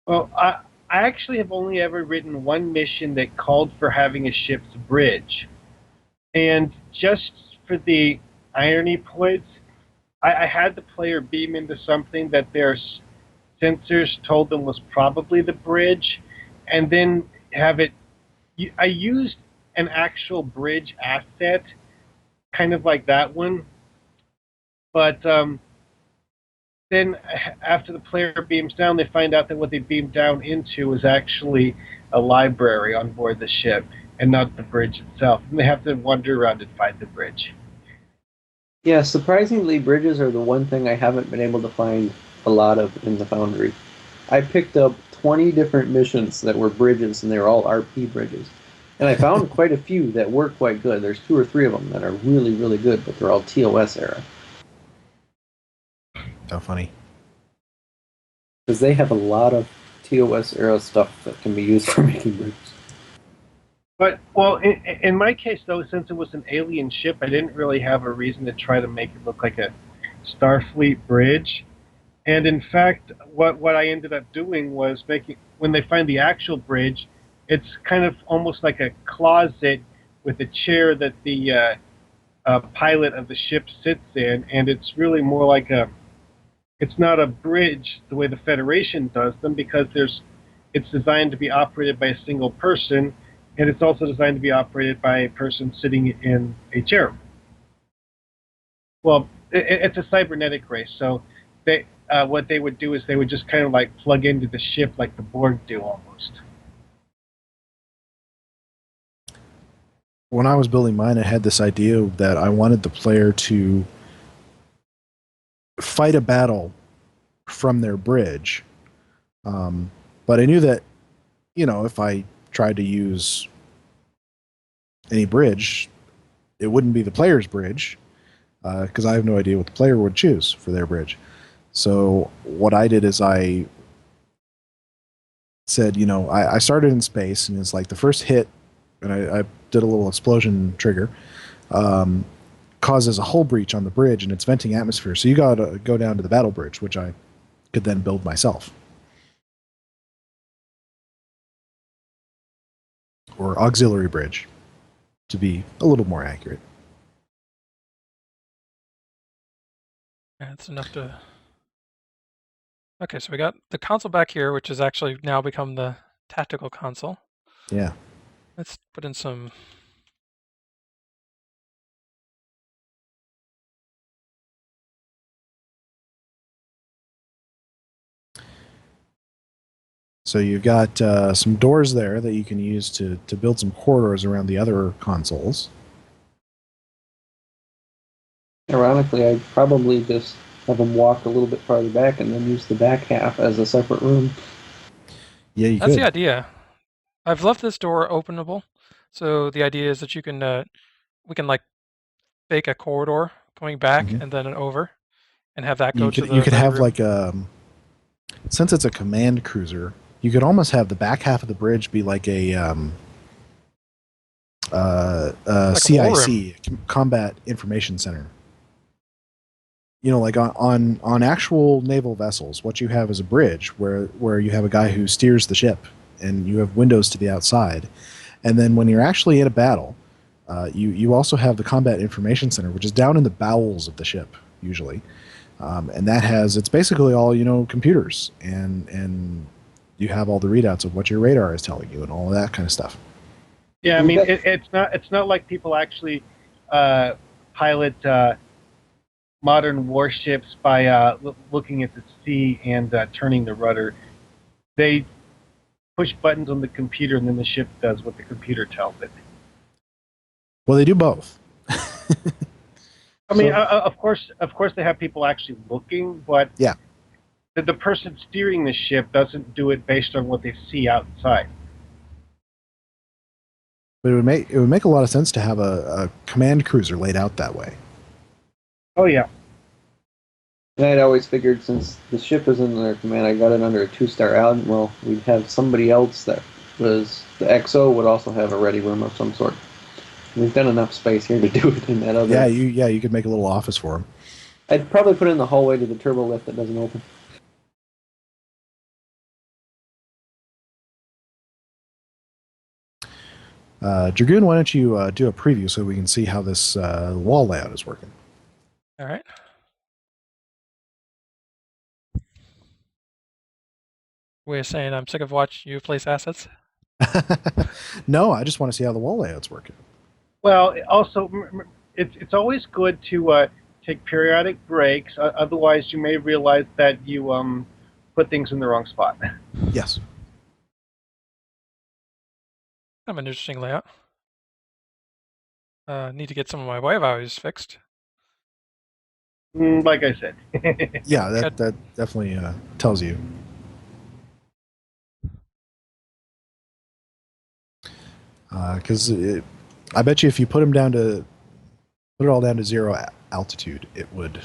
S3: Well, I actually have only ever written one mission that called for having a ship's bridge. And just for the irony points, I had the player beam into something that their sensors told them was probably the bridge, and then have it. I used an actual bridge asset, kind of like that one, but then after the player beams down, they find out that what they beamed down into is actually a library on board the ship and not the bridge itself. And they have to wander around and find the bridge.
S4: Yeah, surprisingly, bridges are the one thing I haven't been able to find a lot of in the Foundry. I picked up 20 different missions that were bridges, and they were all RP bridges. And I found quite a few that were quite good. There's 2 or 3 of them that are really, really good, but they're all TOS era.
S2: How funny.
S4: Because they have a lot of TOS era stuff that can be used for making bridges.
S3: But, well, in my case, though, since it was an alien ship, I didn't really have a reason to try to make it look like a Starfleet bridge. And in fact, what I ended up doing was making, when they find the actual bridge, it's kind of almost like a closet with a chair that the pilot of the ship sits in, and it's really more like it's not a bridge the way the Federation does them, because it's designed to be operated by a single person, and it's also designed to be operated by a person sitting in a chair. Well, it's a cybernetic race, so what they would do is they would just kind of like plug into the ship like the Borg do almost.
S2: When I was building mine, I had this idea that I wanted the player to fight a battle from their bridge. But I knew that, if I tried to use any bridge, it wouldn't be the player's bridge, because I have no idea what the player would choose for their bridge. So what I did is I said, I started in space, and it's like the first hit, and I did a little explosion trigger, causes a hull breach on the bridge, and it's venting atmosphere. So you got to go down to the battle bridge, which I could then build myself. Or auxiliary bridge, to be a little more accurate.
S1: Yeah, it's enough to... Okay, so we got the console back here, which has actually now become the tactical console.
S2: Yeah.
S1: Let's put in some...
S2: So you've got some doors there that you can use to build some corridors around the other consoles.
S4: Ironically, I'd probably just have them walk a little bit farther back and then use the back half as a separate room.
S2: Yeah, you
S1: That's
S2: could.
S1: the idea. I've left this door openable, so the idea is that you can, we can like fake a corridor going back and then over, and have that go to the
S2: You could
S1: ready
S2: have
S1: room.
S2: like since it's a command cruiser, you could almost have the back half of the bridge be like a
S1: like
S2: CIC, Combat Information Center. Like on actual naval vessels, what you have is a bridge where you have a guy who steers the ship, and you have windows to the outside. And then when you're actually in a battle, you also have the Combat Information Center, which is down in the bowels of the ship, usually. And it's basically all, computers, and you have all the readouts of what your radar is telling you and all of that kind of stuff.
S3: Yeah, I mean, it's not like people actually pilot modern warships by looking at the sea and turning the rudder. They push buttons on the computer, and then the ship does what the computer tells it.
S2: Well, they do both.
S3: I mean, of course, they have people actually looking, but
S2: yeah,
S3: the person steering the ship doesn't do it based on what they see outside.
S2: But it would make a lot of sense to have a command cruiser laid out that way.
S3: Oh yeah.
S4: And I'd always figured since the ship is in their command, I got it under a 2-star admiral, we'd have somebody else that was the XO would also have a ready room of some sort. We've got enough space here to do it in that other.
S2: Yeah, you could make a little office for him.
S4: I'd probably put it in the hallway to the turbo lift that doesn't open.
S2: Dragoon, why don't you do a preview so we can see how this wall layout is working?
S1: All right. We're saying I'm sick of watching you place assets.
S2: No, I just want to see how the wall layout's working.
S3: Well, also, it's always good to take periodic breaks. Otherwise, you may realize that you put things in the wrong spot.
S2: Yes.
S1: Kind of an interesting layout. Need to get some of my wave values fixed.
S3: Like I said.
S2: Yeah, that definitely tells you. Because I bet you if you put it all down to 0 altitude, it would.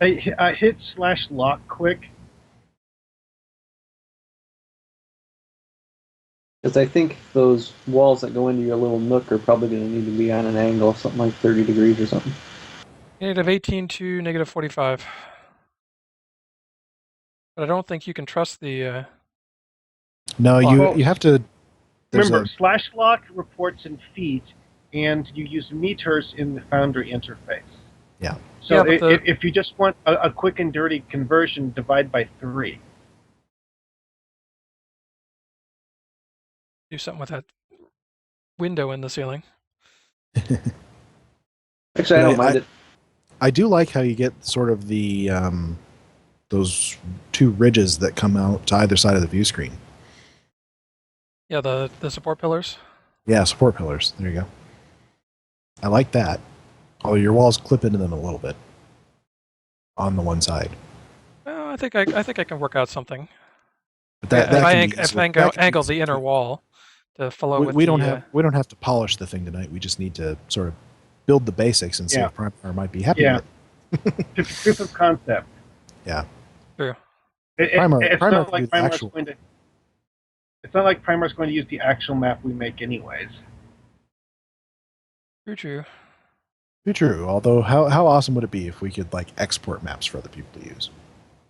S3: I hit /lock quick.
S4: Because I think those walls that go into your little nook are probably going to need to be on an angle, something like 30 degrees or something.
S1: -18 to -45. But I don't think you can trust the.
S2: No,
S1: Well,
S2: you have to.
S3: Remember, /lock reports in feet, and you use meters in the Foundry interface.
S2: Yeah.
S3: So
S1: Yeah,
S3: if you just want a quick and dirty conversion, divide by 3.
S1: Do something with that window in the ceiling.
S4: Actually, I don't mind it.
S2: I do like how you get sort of the those 2 ridges that come out to either side of the view screen.
S1: Yeah, the support pillars.
S2: Yeah, support pillars. There you go. I like that. Oh, your walls clip into them a little bit on the one side.
S1: Well, I think I can work out something.
S2: But that
S1: if I angle the inner wall to follow with
S2: we don't have to polish the thing tonight. We just need to sort of build the basics and see if Primer might be happy with it.
S3: Proof of concept.
S2: Yeah.
S1: True.
S3: It's
S2: Primer
S3: not like Primer's going to. It's not like Primer's going to use the actual map we make, anyways.
S1: True.
S2: True. Although, how awesome would it be if we could like export maps for other people to use?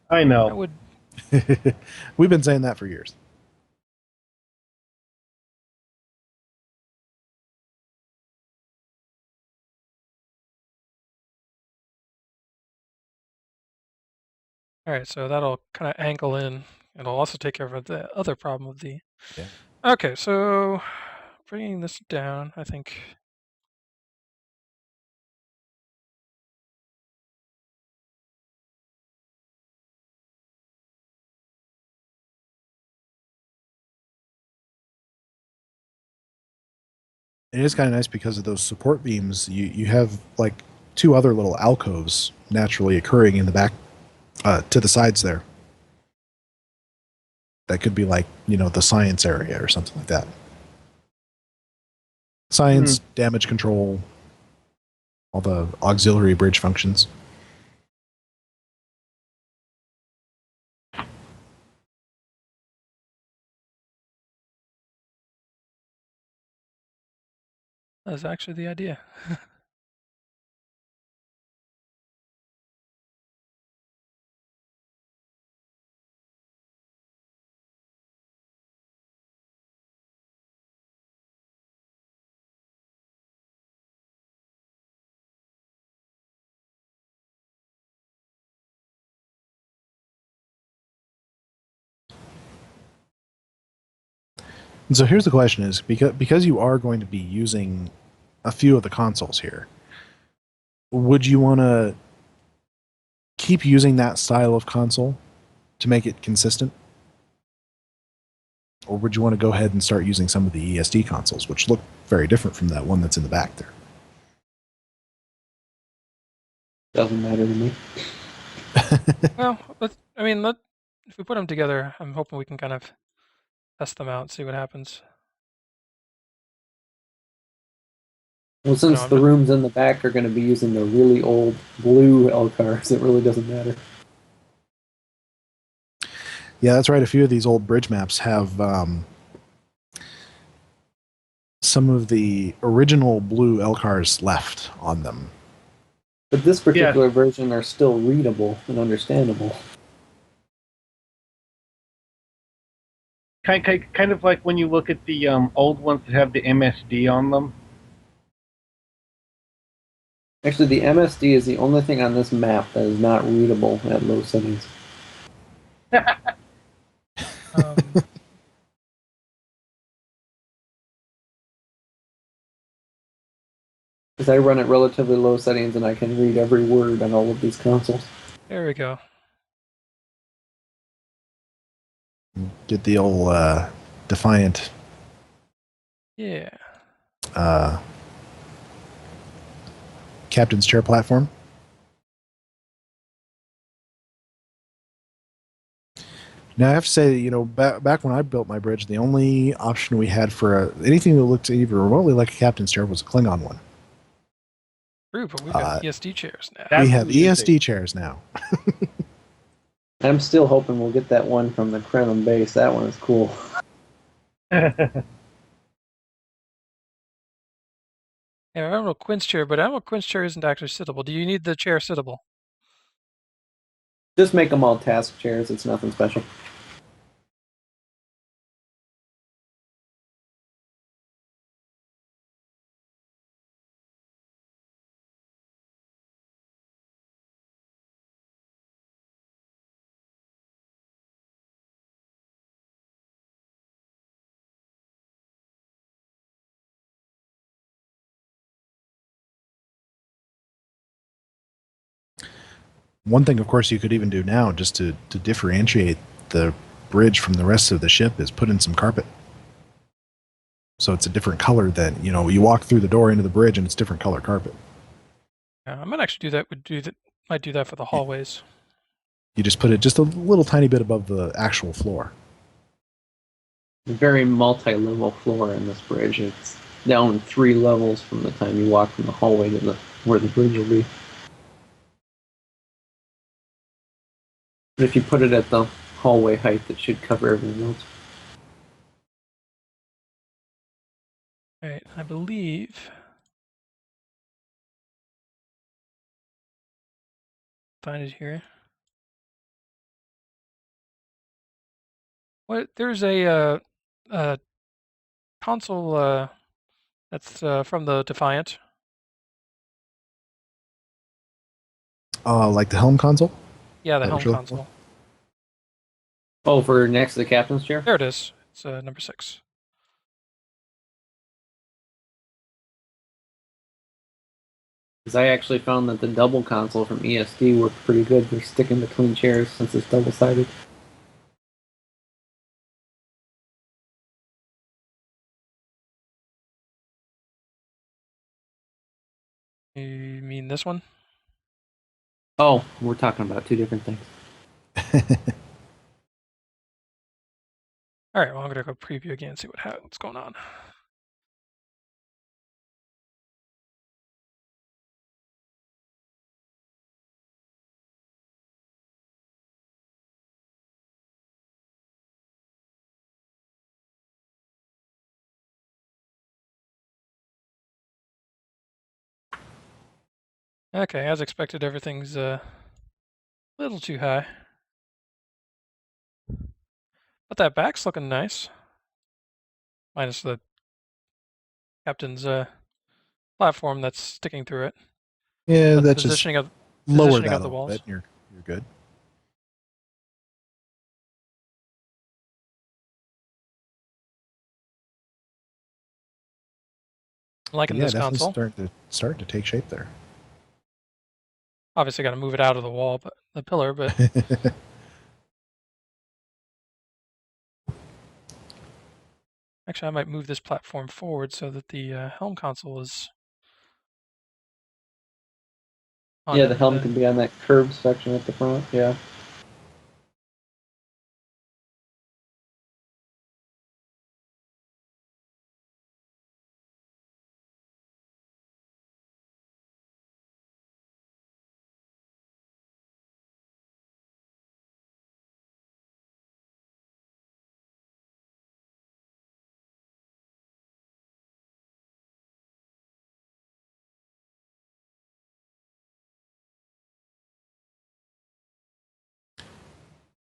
S3: I know.
S1: That would.
S2: We've been saying that for years.
S1: All right, so that'll kind of angle in. It'll also take care of the other problem of the.
S2: Yeah.
S1: Okay, so bringing this down, I think.
S2: It is kind of nice because of those support beams. You have like 2 other little alcoves naturally occurring in the back, to the sides there. That could be like, the science area or something like that. Science, damage control, all the auxiliary bridge functions.
S1: That's actually the idea.
S2: And so here's the question: is because you are going to be using a few of the consoles here, would you want to keep using that style of console to make it consistent? Or would you want to go ahead and start using some of the ESD consoles, which look very different from that one that's in the back there?
S4: Doesn't matter to me.
S1: Well, if we put them together, I'm hoping we can kind of test them out, see what happens.
S4: Well, since
S1: I'm
S4: the
S1: not-
S4: rooms in the back are going to be using the really old blue L cars, it really doesn't matter.
S2: Yeah, that's right. A few of these old bridge maps have some of the original blue L cars left on them.
S4: But this particular version are still readable and understandable.
S3: Kind of like when you look at the old ones that have the MSD on them.
S4: Actually, the MSD is the only thing on this map that is not readable at low settings.
S1: um,
S4: Because I run at relatively low settings and I can read every word on all of these consoles.
S1: there we go.
S2: Get the old Defiant
S1: Yeah.
S2: captain's chair platform. Now I have to say, you know, back when I built my bridge, the only option we had for anything that looked even remotely like a captain's chair was a Klingon one.
S1: True, but we've got ESD chairs now.
S2: We have
S3: Absolutely.
S2: ESD chairs now.
S4: I'm still hoping we'll get that one from the Kremlin base. That one is cool.
S1: Yeah, I don't know Quinn's chair, but I don't know Quinn's chair isn't actually sittable. Do you need the chair sittable?
S4: Just make them all task chairs. It's nothing special.
S2: One thing, of course, you could even do now just to differentiate the bridge from the rest of the ship is put in some carpet. So it's a different color than, you know, you walk through the door into the bridge and it's different color carpet.
S1: Yeah, I might actually do that. Might do that for the hallways.
S2: You just put it just a little tiny bit above the actual floor.
S5: Very multi-level floor in this bridge. It's down 3 levels from the time you walk from the hallway to where the bridge will be. But if you put it at the hallway height, it should cover everything else.
S1: All right, I believe. Find it here. What? There's a console that's from the Defiant.
S2: Like the helm console?
S1: Yeah, the
S2: That what
S1: helm
S2: you're looking for?
S1: console.
S5: Oh, for next to the captain's chair?
S1: There it is. It's number 6.
S5: Because I actually found that the double console from ESD worked pretty good. They're sticking between chairs since it's double-sided.
S1: You mean this one?
S5: Oh, we're talking about 2 different things.
S1: All right. Well, I'm gonna go preview again and see what's going on. Okay, as expected, everything's a little too high. But that back's looking nice. Minus the captain's platform that's sticking through it.
S2: Yeah,
S1: But the
S2: that's just
S1: positioning of
S2: lower
S1: the
S2: that a little
S1: walls.
S2: bit and you're good.
S1: Liking
S2: Yeah,
S1: this
S2: definitely
S1: console.
S2: starting to take shape there.
S1: Obviously, got to move it out of the wall, but the pillar. But actually, I might move this platform forward so that the helm console is. On
S4: Yeah,
S1: it
S4: the helm
S1: instead.
S4: can be on that curved section at the front. Yeah.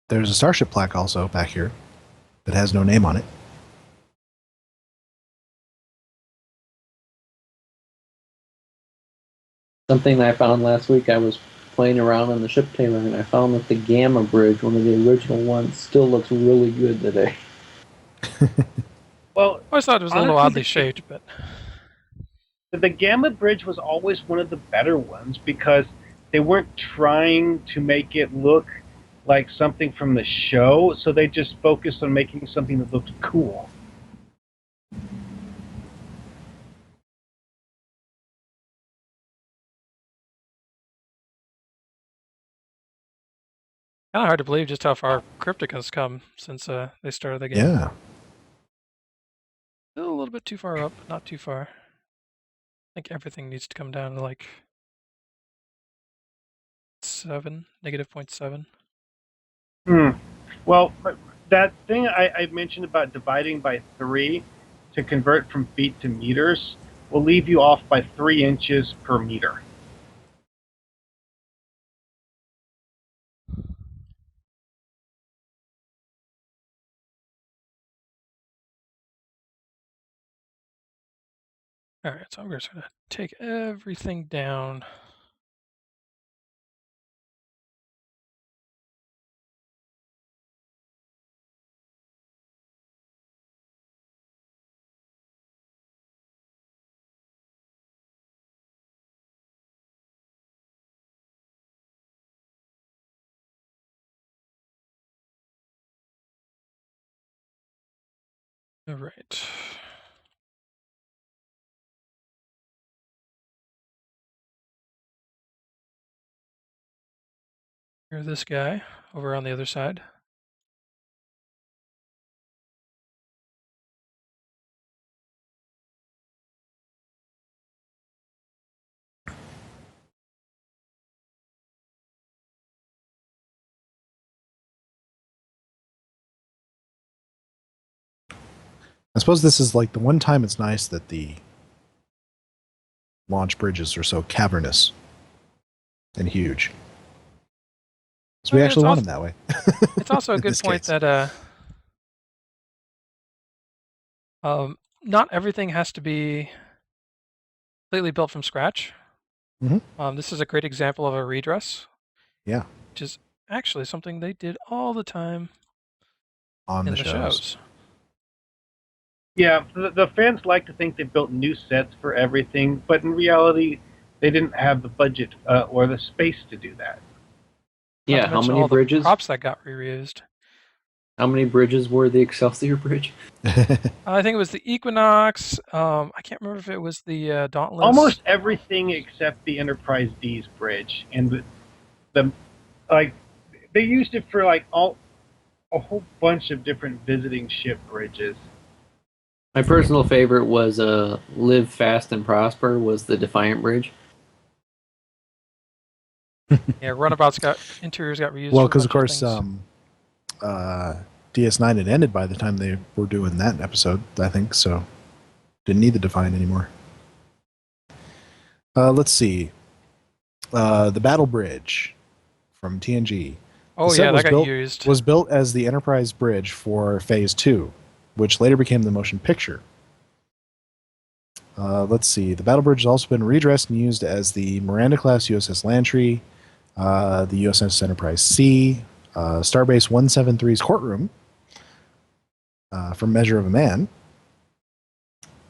S2: There's a starship plaque also back here that has no name on it.
S4: Something I found last week, I was playing around on the ship tailor, and I found that the Gamma Bridge, one of the original ones, still looks really good today.
S3: Well,
S1: I always thought it was a little
S3: honestly,
S1: oddly shaped, but
S3: the Gamma Bridge was always one of the better ones because they weren't trying to make it look like something from the show, so they just focused on making something that looked cool.
S1: kind of hard to believe just how far Cryptic has come since they started the game.
S2: Yeah.
S1: Still a little bit too far up, but not too far. I think everything needs to come down to like 7, negative 0.7.
S3: Well, that thing I mentioned about dividing by 3 to convert from feet to meters will leave you off by 3 inches per meter.
S1: Alright, so I'm just going to take everything down. Alright. Here's this guy over on the other side.
S2: I suppose this is like the one time it's nice that the launch bridges are so cavernous and huge. So we
S1: Yeah,
S2: actually
S1: it's
S2: want
S1: also-
S2: them that way.
S1: It's also a
S2: In
S1: good
S2: this
S1: point
S2: case.
S1: that not everything has to be completely built from scratch. This is a great example of a redress.
S2: Yeah.
S1: Which is actually something they did all the time
S2: On
S1: in
S2: the
S1: the shows.
S3: Yeah, the fans like to think they built new sets for everything, but in reality, they didn't have the budget or the space to do that.
S1: Not
S5: Yeah,
S1: to
S5: how
S1: mention
S5: many
S1: all the
S5: bridges?
S1: props that got reused.
S5: How many bridges were the Excelsior Bridge?
S1: I think it was the Equinox. I can't remember if it was the Dauntless.
S3: Almost everything except the Enterprise D's bridge, and the like, they used it for like a whole bunch of different visiting ship bridges.
S5: My personal favorite was Live Fast and Prosper was the Defiant Bridge.
S1: Yeah, runabouts interiors got reused.
S2: Well,
S1: for a
S2: because of
S1: bunch
S2: course,
S1: things.
S2: DS9 had ended by the time they were doing that episode, I think, so didn't need the Define anymore. Let's see. The Battle Bridge from TNG.
S1: Oh
S2: set
S1: yeah,
S2: was
S1: that got
S2: built-
S1: used.
S2: Was built as the Enterprise Bridge for Phase 2, which later became the motion picture. Let's see. The Battle Bridge has also been redressed and used as the Miranda-class USS Lantry, the USS Enterprise C, Starbase 173's courtroom from Measure of a Man,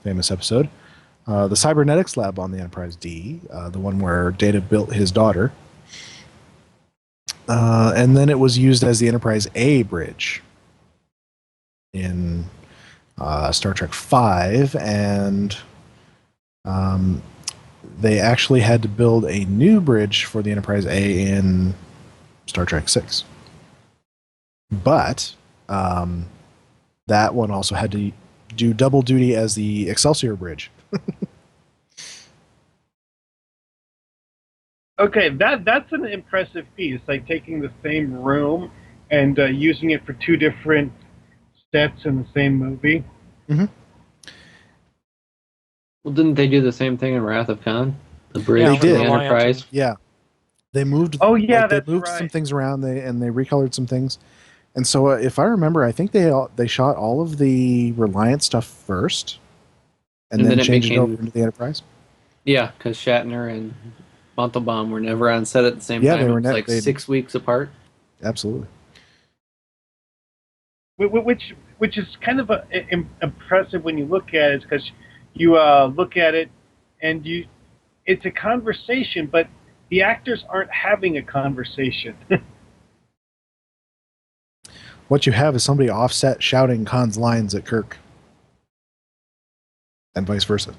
S2: famous episode, the Cybernetics Lab on the Enterprise D, the one where Data built his daughter, and then it was used as the Enterprise A bridge in Star Trek V, and they actually had to build a new bridge for the Enterprise A in Star Trek VI. But that one also had to do double duty as the Excelsior Bridge.
S3: Okay, that's an impressive piece. Like taking the same room and using it for 2 different sets in the same movie.
S5: Well, didn't they do the same thing in Wrath of Khan? The bridge
S1: Yeah,
S2: They
S5: for
S2: did.
S5: the
S1: Reliant
S5: Enterprise?
S2: Yeah, they moved.
S3: Oh, yeah,
S2: they
S3: that's
S2: moved
S3: right.
S2: some things around. They recolored some things, And so, if I remember, I think they shot all of the Reliant stuff first, and
S5: And
S2: then
S5: then it
S2: changed it over
S5: became
S2: into the Enterprise.
S5: yeah, because Shatner and Montalban were never on set at the same
S2: Yeah,
S5: time.
S2: they
S5: It
S2: were
S5: was like
S2: they
S5: 6 weeks apart.
S2: absolutely.
S3: Which is kind of impressive when you look at it, because you look at it and it's a conversation, but the actors aren't having a conversation.
S2: What you have is somebody offset shouting Khan's lines at Kirk, and vice versa.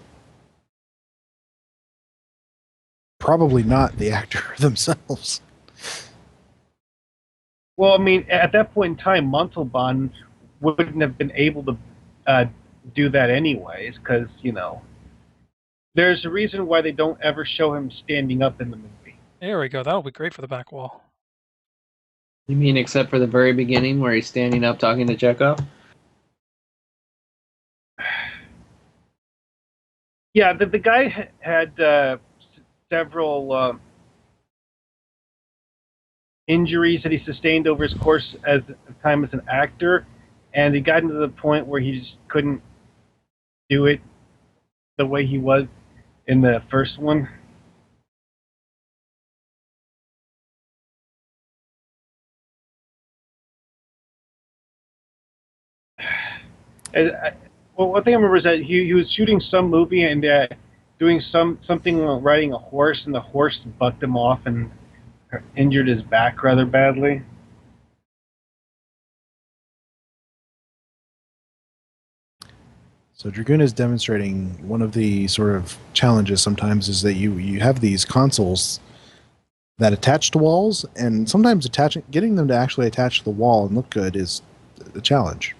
S2: Probably not the actor themselves.
S3: Well, I mean, at that point in time, Montalban wouldn't have been able to do that anyways, because there's a reason why they don't ever show him standing up in the movie.
S1: There we go. That'll be great for the back wall.
S5: You mean except for the very beginning where he's standing up talking to Chekhov?
S3: Yeah, the guy had several injuries that he sustained over his course as time as an actor, and he got into the point where he just couldn't do it the way he was in the first one. Well, one thing I remember is that he was shooting some movie and doing something riding a horse, and the horse bucked him off and injured his back rather badly.
S2: So Dragoon is demonstrating one of the sort of challenges sometimes is that you have these consoles that attach to walls, and sometimes getting them to actually attach to the wall and look good is a challenge.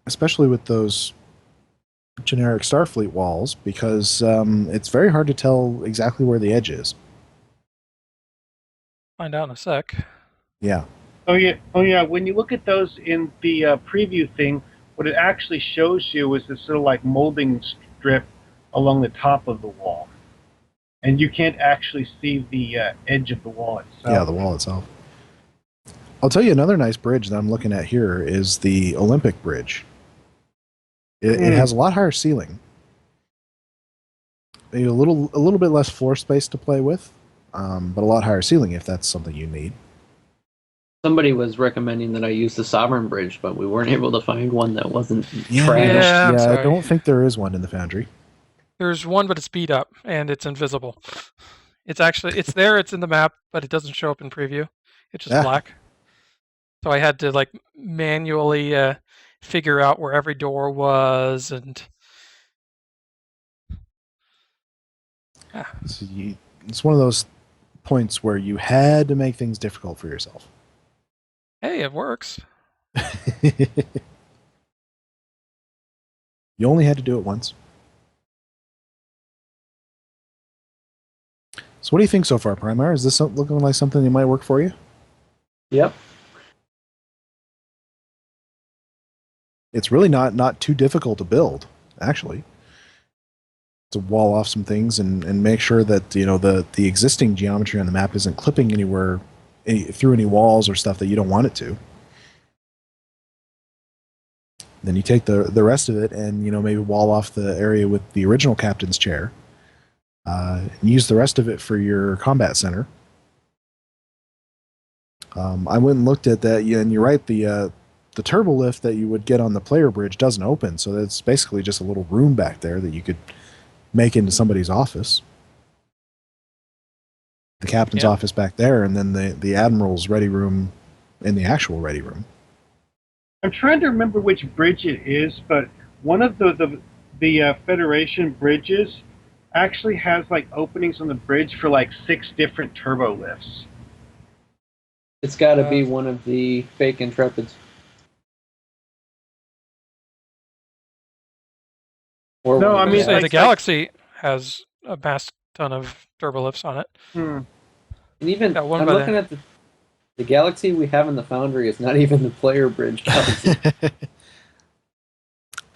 S2: Especially with those generic Starfleet walls, because it's very hard to tell exactly where the edge is.
S1: Find out in a sec.
S2: Yeah.
S3: Oh yeah. When you look at those in the preview thing, what it actually shows you is this sort of like molding strip along the top of the wall, and you can't actually see the edge of the wall itself.
S2: Yeah, the wall itself. I'll tell you another nice bridge that I'm looking at here is the Olympic Bridge. It has a lot higher ceiling, maybe a little bit less floor space to play with, but a lot higher ceiling if that's something you need.
S5: Somebody was recommending that I use the Sovereign Bridge, but we weren't able to find one that wasn't
S2: Yeah,
S5: trash.
S1: I'm
S2: I
S1: sorry.
S2: don't think there is one in the Foundry.
S1: There's one, but it's beat up and it's invisible. It's there. It's in the map, but it doesn't show up in preview. It's just black. So I had to like manually figure out where every door was, and
S2: So it's one of those points where you had to make things difficult for yourself.
S1: hey, it works.
S2: You only had to do it once. So what do you think so far, Primar? Is this looking like something that might work for you?
S5: Yep.
S2: It's really not too difficult to build, actually. To wall off some things and make sure that the existing geometry on the map isn't clipping anywhere through any walls or stuff that you don't want it to. Then you take the rest of it and maybe wall off the area with the original captain's chair. And use the rest of it for your combat center. I went and looked at that, and you're right. The turbo lift that you would get on the player bridge doesn't open, so that's basically just a little room back there that you could make into somebody's office. The captain's office back there, and then the admiral's ready room in the actual ready room.
S3: I'm trying to remember which bridge it is, but one of the Federation bridges actually has like openings on the bridge for like 6 different turbo lifts.
S5: It's got to be one of the fake Intrepids.
S3: Or no, I mean
S1: like, the Galaxy has a mass ton of turbo lifts on it.
S5: And even I'm looking at the Galaxy we have in the Foundry is not even the player bridge Galaxy.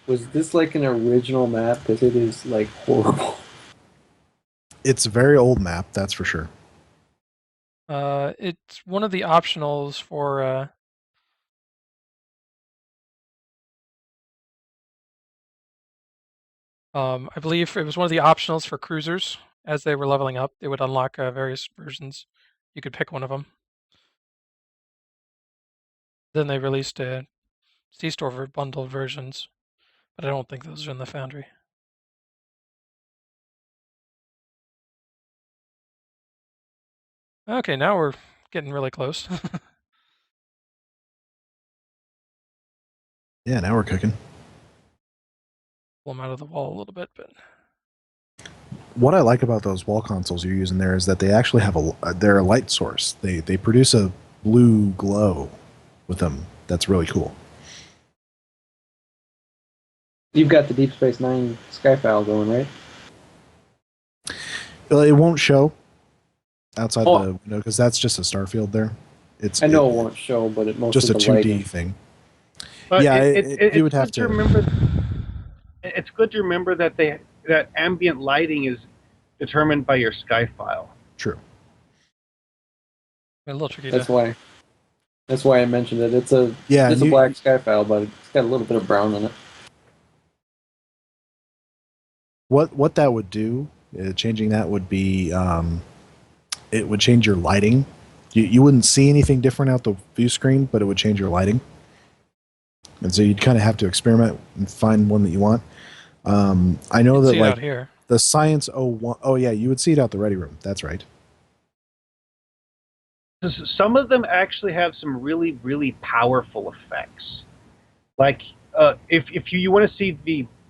S5: Was this like an original map? Because it is like horrible.
S2: It's a very old map, that's for sure.
S1: It's one of the optionals for. I believe it was one of the optionals for cruisers. As they were leveling up, they would unlock various versions. You could pick one of them. Then they released C-store bundled versions, but I don't think those are in the Foundry. Okay, now we're getting really close.
S2: Yeah, now we're cooking.
S1: Pull them out of the wall a little bit, but
S2: What I like about those wall consoles you're using there is that they actually have they're a light source. They produce a blue glow with them. That's really cool.
S4: You've got the Deep Space Nine Skyfile going, right?
S2: It won't show outside
S4: Oh.
S2: the window because that's just a star field there.
S4: I know it won't show, but it mostly
S2: just a
S4: the
S2: 2D
S4: lighting.
S2: thing.
S3: But
S2: Yeah,
S3: it's
S2: you would have
S3: good
S2: to
S3: remember. It's good to remember that that ambient lighting is determined by your sky file.
S2: True.
S1: a little tricky
S4: That's
S1: to.
S4: why. That's why I mentioned it. It's a black Skyfile, but it's got a little bit of brown in it.
S2: What that would do, changing that would be, it would change your lighting. You wouldn't see anything different out the view screen, but it would change your lighting. And so you'd kind of have to experiment and find one that you want. I know
S1: You can
S2: that
S1: see it
S2: like
S1: out here.
S2: the Science 01. Oh yeah, you would see it out the Ready Room. That's right.
S3: Some of them actually have some really, really powerful effects. Like if you want to see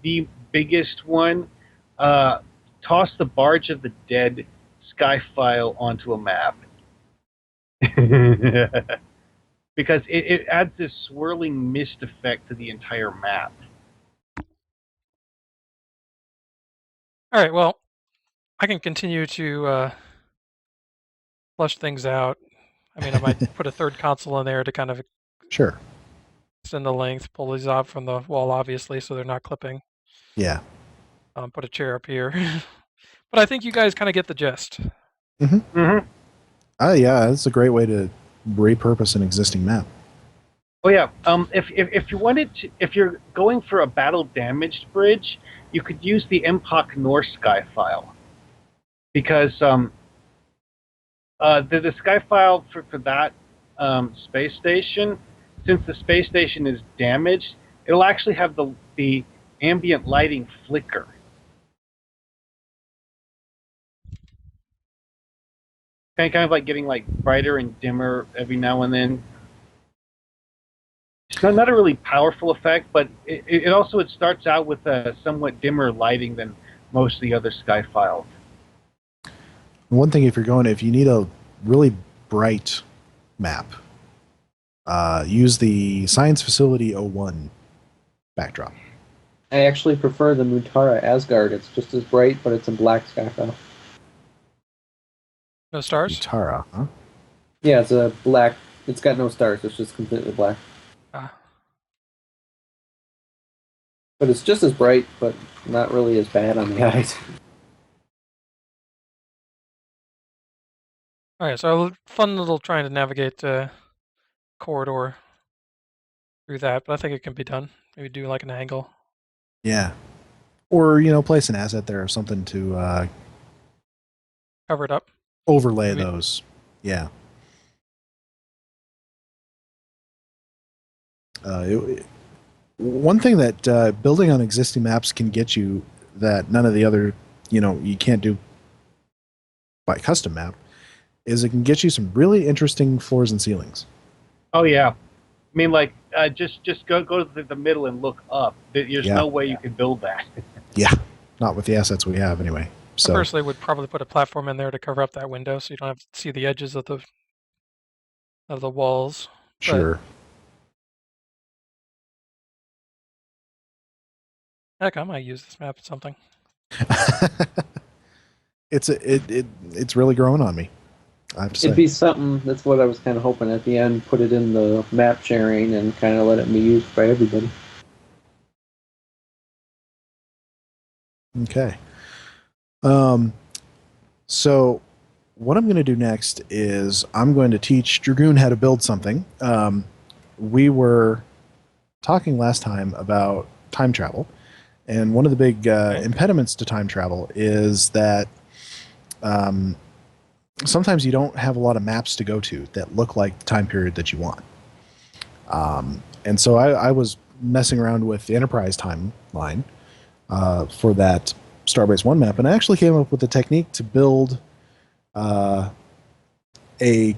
S3: the biggest one, toss the Barge of the Dead sky file onto a map. Because it adds this swirling mist effect to the entire map.
S1: All right, well, I can continue to flush things out. I mean, I might put a third console in there to kind of
S2: Sure.
S1: extend the length, pull these out from the wall, obviously, so they're not clipping.
S2: Yeah.
S1: Put a chair up here. But I think you guys kind of get the gist.
S2: Mm-hmm.
S3: Mm-hmm.
S2: Yeah, that's a great way to repurpose an existing map.
S3: Oh yeah. If you wanted to, if you're going for a battle damaged bridge, you could use the MPOC North sky file, because the sky file for that space station, since the space station is damaged, it'll actually have the ambient lighting flicker. Kind of like getting like brighter and dimmer every now and then. It's not a really powerful effect, but it starts out with a somewhat dimmer lighting than most of the other sky files.
S2: One thing, if you need a really bright map, use the Science Facility 01 backdrop.
S4: I actually prefer the Mutara Asgard. It's just as bright, but it's a black Skyfile.
S1: No stars?
S2: Tara, huh?
S4: Yeah, it's a black. It's got no stars. It's just completely black. But it's just as bright, but not really as bad on the eyes.
S1: All right, so a fun little trying to navigate corridor through that, but I think it can be done. Maybe do like an angle.
S2: Yeah. Or, place an asset there or something to
S1: Cover it up.
S2: overlay those. Yeah. One thing that building on existing maps can get you that none of the other, you can't do by custom map is it can get you some really interesting floors and ceilings.
S3: Oh yeah, I mean like just go to the middle and look up. There's no way you can build that.
S2: Yeah, not with the assets we have anyway. So
S1: I personally would probably put a platform in there to cover up that window, so you don't have to see the edges of the walls.
S2: Sure.
S1: Heck, I might use this map at something.
S2: It's really growing on me, I have to say.
S4: It'd be something. That's what I was kind of hoping at the end. Put it in the map sharing and kind of let it be used by everybody.
S2: Okay. So what I'm going to do next is I'm going to teach Dragoon how to build something. We were talking last time about time travel, and one of the big impediments to time travel is that sometimes you don't have a lot of maps to go to that look like the time period that you want. And so I was messing around with the Enterprise timeline for that Starbase 1 map, and I actually came up with a technique to build a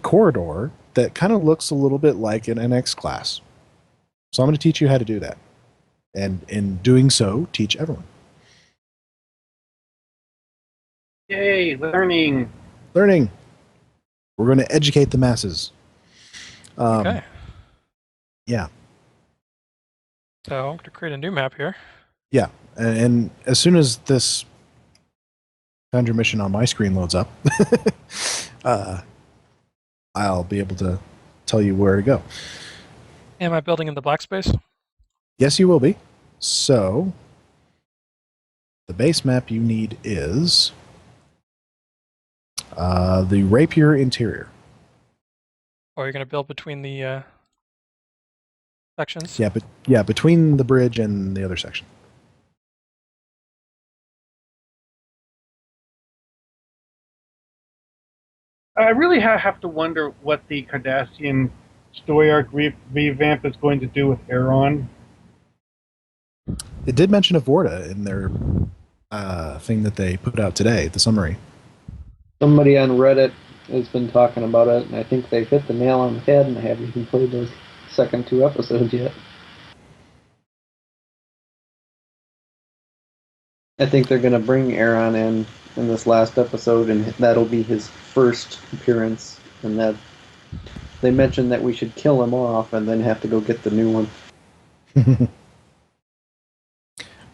S2: corridor that kind of looks a little bit like an NX class. So I'm going to teach you how to do that. And in doing so, teach everyone.
S3: Yay, learning.
S2: Learning. We're going to educate the masses.
S1: Okay.
S2: Yeah.
S1: So I'm going to create a new map here.
S2: Yeah. And as soon as this Foundry mission on my screen loads up, I'll be able to tell you where to go.
S1: Am I building in the black space?
S2: Yes, you will be. So the base map you need is the Rapier interior.
S1: Or are you going to build between the sections?
S2: Yeah, between the bridge and the other section.
S3: I really have to wonder what the Cardassian story arc revamp is going to do with Aaron.
S2: It did mention Avorta in their thing that they put out today, the summary.
S4: Somebody on Reddit has been talking about it, and I think they've hit the nail on the head, and I haven't even played those second 2 episodes yet. I think they're going to bring Aaron in this last episode, and that'll be his first appearance. And that they mentioned that we should kill him off and then have to go get the new one.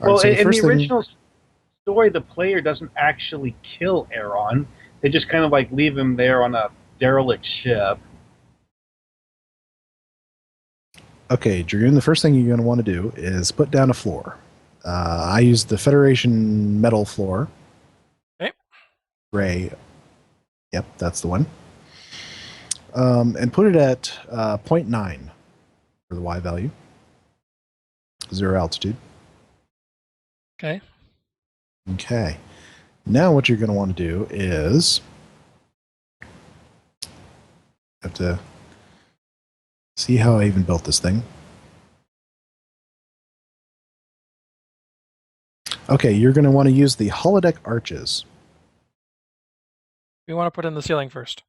S3: Well,
S2: so
S3: in the original story, the player doesn't actually kill Aaron. They just kind of like leave him there on a derelict ship.
S2: Okay, Dragoon, the first thing you're going to want to do is put down a floor. I used the Federation metal floor.
S1: Okay.
S2: Gray. Yep, that's the one. And put it at 0.9 for the Y value. 0 altitude.
S1: Okay.
S2: Okay. Now what you're going to want to do is have to see how I even built this thing. Okay, you're going to want to use the holodeck arches.
S1: We want to put in the ceiling first.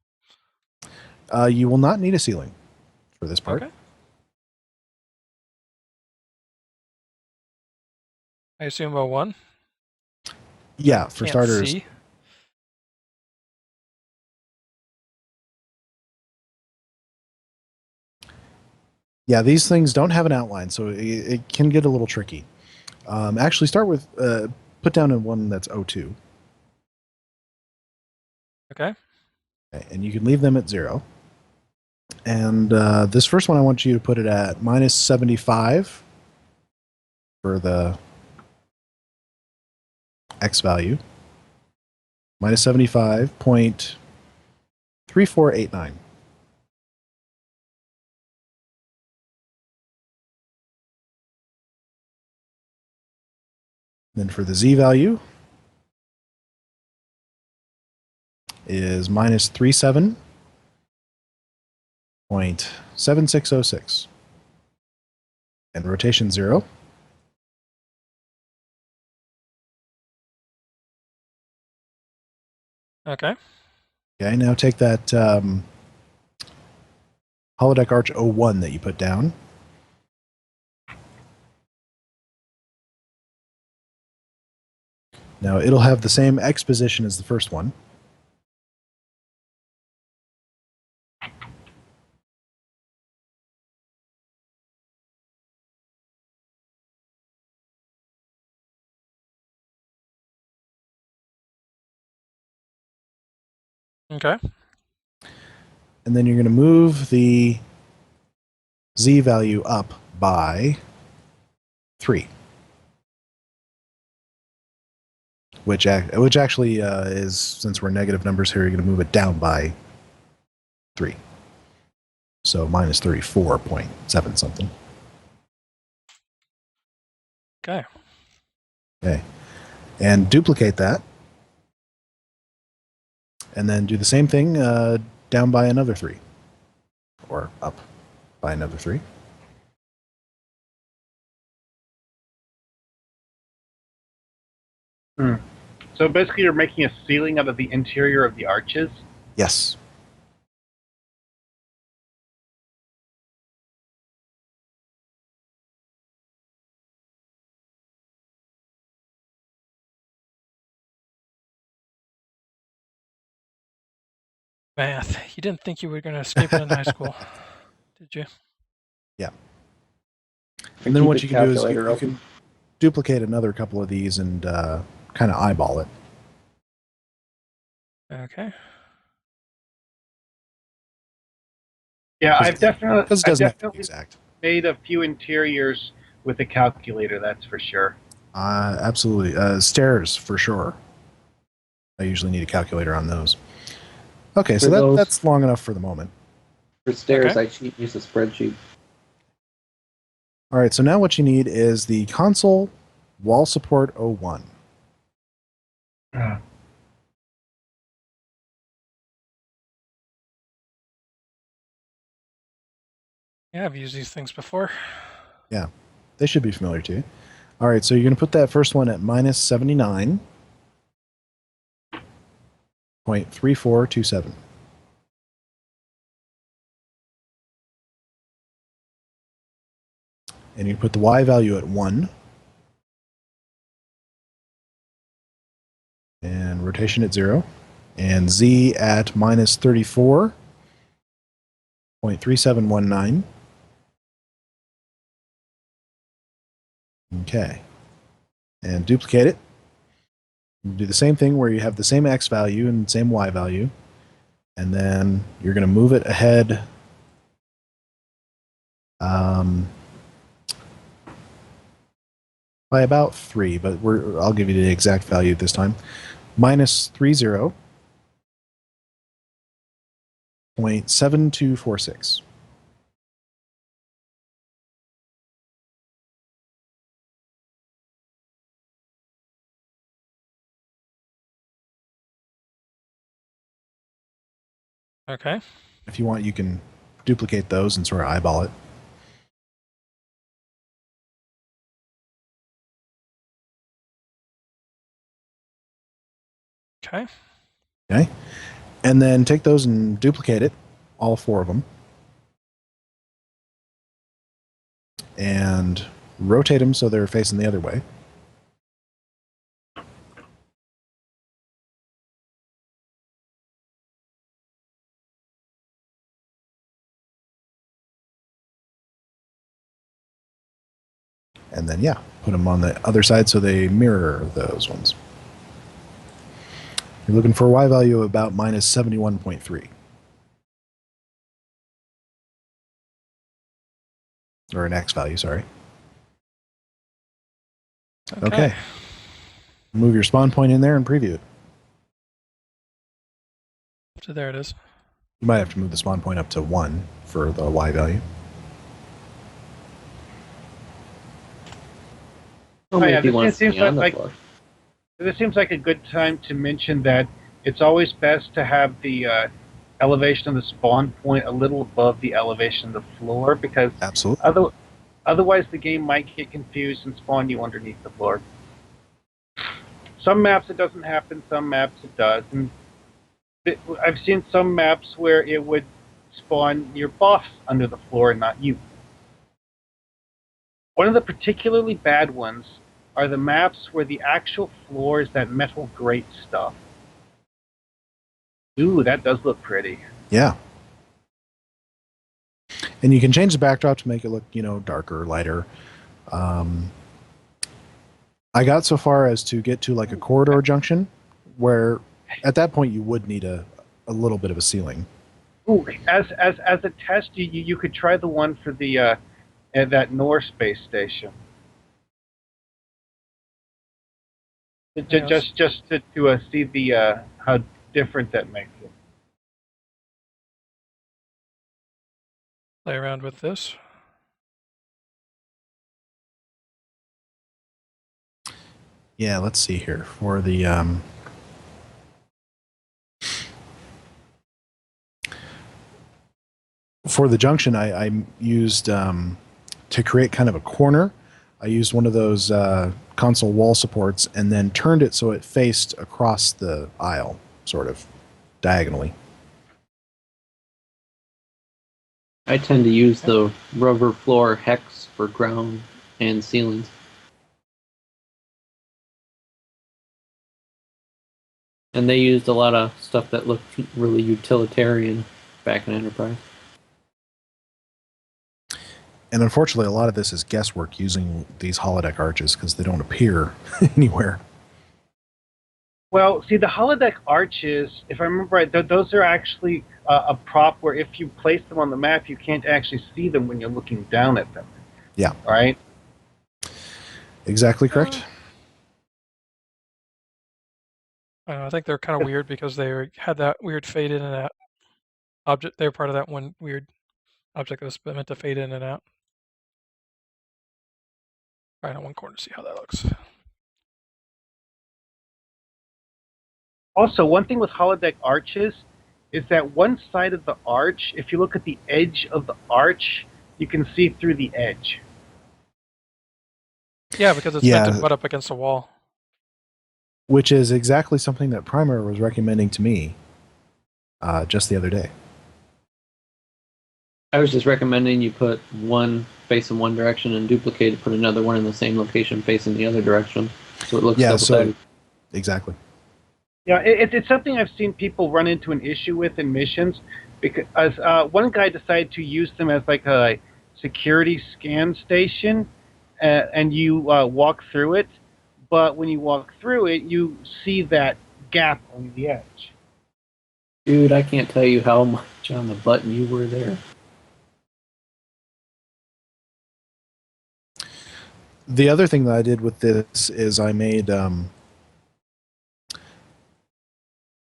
S2: You will not need a ceiling for this part.
S1: Okay. I assume 01.
S2: Yeah, for
S1: Can't
S2: starters.
S1: see.
S2: Yeah, these things don't have an outline, so it can get a little tricky. Actually, start with put down in one that's 02.
S1: Okay.
S2: And you can leave them at 0. And this first one, I want you to put it at -75 for the X value. -75.3489. Then for the Z value is -37.7606. And rotation 0.
S1: Okay.
S2: Okay, now take that holodeck arch 01 that you put down. Now it'll have the same X position as the first one.
S1: Okay.
S2: And then you're going to move the Z value up by 3. which actually is, since we're negative numbers here, you're going to move it down by 3. So minus 34.7 something.
S1: Okay.
S2: Okay. And duplicate that. And then do the same thing down by another 3. Or up by another 3.
S3: So basically you're making a ceiling out of the interior of the arches?
S2: Yes.
S1: Math. You didn't think you were going to escape it in high school, did you?
S2: Yeah.
S4: I
S2: And then
S4: keep
S2: what
S4: the
S2: you can do is
S4: calculator
S2: you
S4: open.
S2: can duplicate another couple of these and kind of eyeball it.
S1: Okay.
S3: Yeah, I've definitely
S2: Because it doesn't have to be exact.
S3: made a few interiors with a calculator, that's for sure.
S2: Absolutely. Stairs, for sure. I usually need a calculator on those. Okay, so
S4: For those-
S2: that's long enough for the moment.
S4: For stairs,
S1: Okay.
S4: I use a spreadsheet.
S2: All right, so now what you need is the console wall support 01.
S1: Yeah, I've used these things before.
S2: Yeah, they should be familiar to you. All right, so you're going to put that first one at minus 79.3427. And you put the Y value at 1. And rotation at 0. And Z at minus 34.3719. Okay. And duplicate it. Do the same thing where you have the same X value and same Y value. And then you're going to move it ahead by about 3, but I'll give you the exact value this time. Minus 30.7246.
S1: Okay.
S2: If you want, you can duplicate those and sort of eyeball it.
S1: Okay.
S2: Okay. And then take those and duplicate it, all 4 of them. And rotate them so they're facing the other way. And then, yeah, put them on the other side so they mirror those ones. You're looking for a Y value of about minus 71.3. Or an X value, sorry. Okay. Move your spawn point in there and preview it.
S1: So there it is.
S2: You might have to move the spawn point up to 1 for the Y value.
S4: Oh,
S3: yeah,
S4: maybe
S3: this
S4: wants to
S3: seems
S4: be on the
S3: like-
S4: floor.
S3: This seems like a good time to mention that it's always best to have the elevation of the spawn point a little above the elevation of the floor, because
S2: Absolutely.
S3: otherwise the game might get confused and spawn you underneath the floor. Some maps it doesn't happen, some maps it does. And I've seen some maps where it would spawn your boss under the floor and not you. One of the particularly bad ones are the maps where the actual floor is that metal grate stuff. Ooh, that does look pretty.
S2: Yeah. And you can change the backdrop to make it look, darker, lighter. I got so far as to get to like a corridor junction where at that point you would need a little bit of a ceiling.
S3: Ooh, as a test, you could try the one for the at that North space station.
S1: Yes.
S3: Just to see the how different that makes it.
S1: Play around with this.
S2: Yeah, let's see here for the junction. I used to create kind of a corner. I used one of those console wall supports and then turned it so it faced across the aisle, sort of diagonally.
S5: I tend to use the rubber floor hex for ground and ceilings. And they used a lot of stuff that looked really utilitarian back in Enterprise.
S2: And unfortunately, a lot of this is guesswork using these holodeck arches because they don't appear anywhere.
S3: Well, see, the holodeck arches, if I remember right, those are actually a prop where if you place them on the map, you can't actually see them when you're looking down at them.
S2: Yeah.
S3: Right?
S2: Exactly correct.
S1: I think they're kind of weird because they had that weird fade in and out object. They're part of that one weird object that was meant to fade in and out. Right on one corner to see how that looks.
S3: Also, one thing with holodeck arches is that one side of the arch, if you look at the edge of the arch, you can see through the edge.
S1: Yeah, because it's meant to butt up against the wall.
S2: Which is exactly something that Primer was recommending to me just the other day.
S5: I was just recommending you put one face in one direction and duplicate it, put another one in the same location facing the other direction, so it looks double-sided.
S2: Exactly.
S3: Yeah, it's something I've seen people run into an issue with in missions, because one guy decided to use them as like a security scan station, and you walk through it, but when you walk through it, you see that gap on the edge.
S5: Dude, I can't tell you how much on the button you were there.
S2: The other thing that I did with this is I made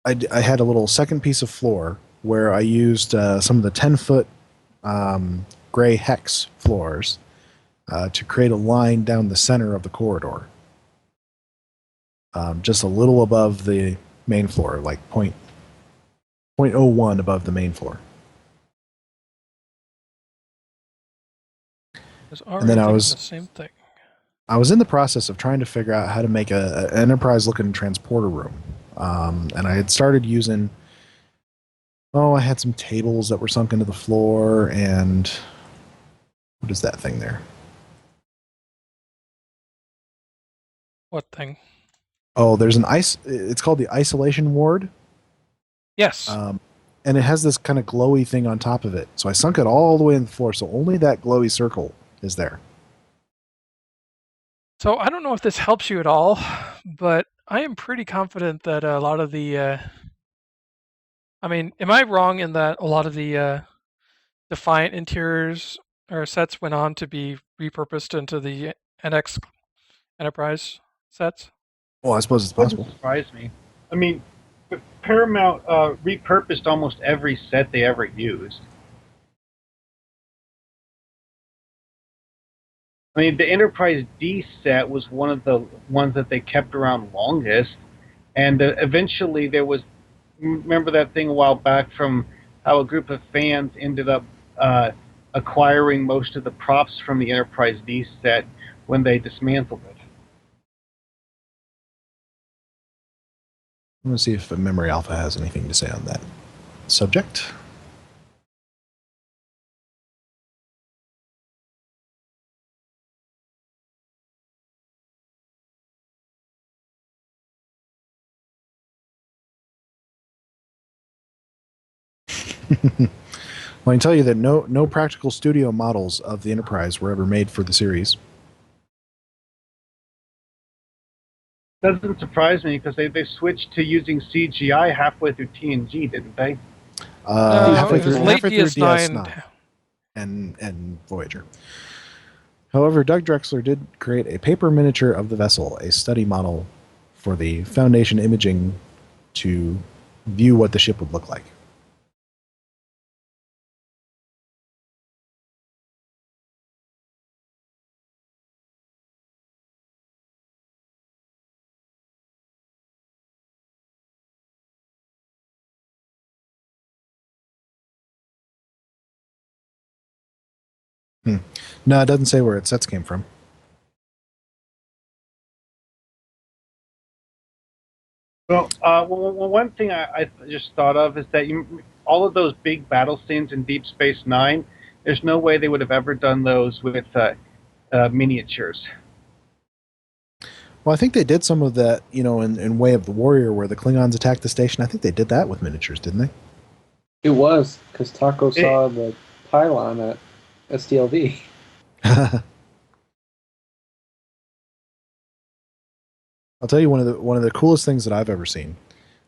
S2: I had a little second piece of floor where I used some of the 10-foot gray hex floors to create a line down the center of the corridor, just a little above the main floor, like 0.01 above the main floor.
S1: And then I was the same thing.
S2: I was in the process of trying to figure out how to make an Enterprise-looking transporter room. And I had started using, I had some tables that were sunk into the floor, and what is that thing there?
S1: What thing?
S2: Oh, there's it's called the isolation ward.
S1: Yes.
S2: And it has this kind of glowy thing on top of it. So I sunk it all the way in the floor, so only that glowy circle is there.
S1: So I don't know if this helps you at all, but I am pretty confident that a lot of the, I mean, am I wrong in that a lot of the Defiant interiors or sets went on to be repurposed into the NX Enterprise sets?
S2: Well, I suppose it's possible.
S3: Wouldn't surprise me. I mean, Paramount repurposed almost every set they ever used. I mean, the Enterprise D set was one of the ones that they kept around longest, and eventually there was, remember that thing a while back from how a group of fans ended up acquiring most of the props from the Enterprise D set when they dismantled it.
S2: I'm going to see if Memory Alpha has anything to say on that subject. Well, I can tell you that no practical studio models of the Enterprise were ever made for the series.
S3: Doesn't surprise me because they switched to using CGI halfway through TNG, didn't they?
S2: Halfway through
S1: DS9
S2: and Voyager. However, Doug Drexler did create a paper miniature of the vessel, a study model for the Foundation imaging to view what the ship would look like. No, it doesn't say where its sets came from.
S3: Well, one thing I just thought of is that all of those big battle scenes in Deep Space Nine, there's no way they would have ever done those with miniatures.
S2: Well, I think they did some of that, in Way of the Warrior, where the Klingons attacked the station. I think they did that with miniatures, didn't they?
S4: It was, because Taco saw the pylon at STLV.
S2: I'll tell you one of the coolest things that I've ever seen.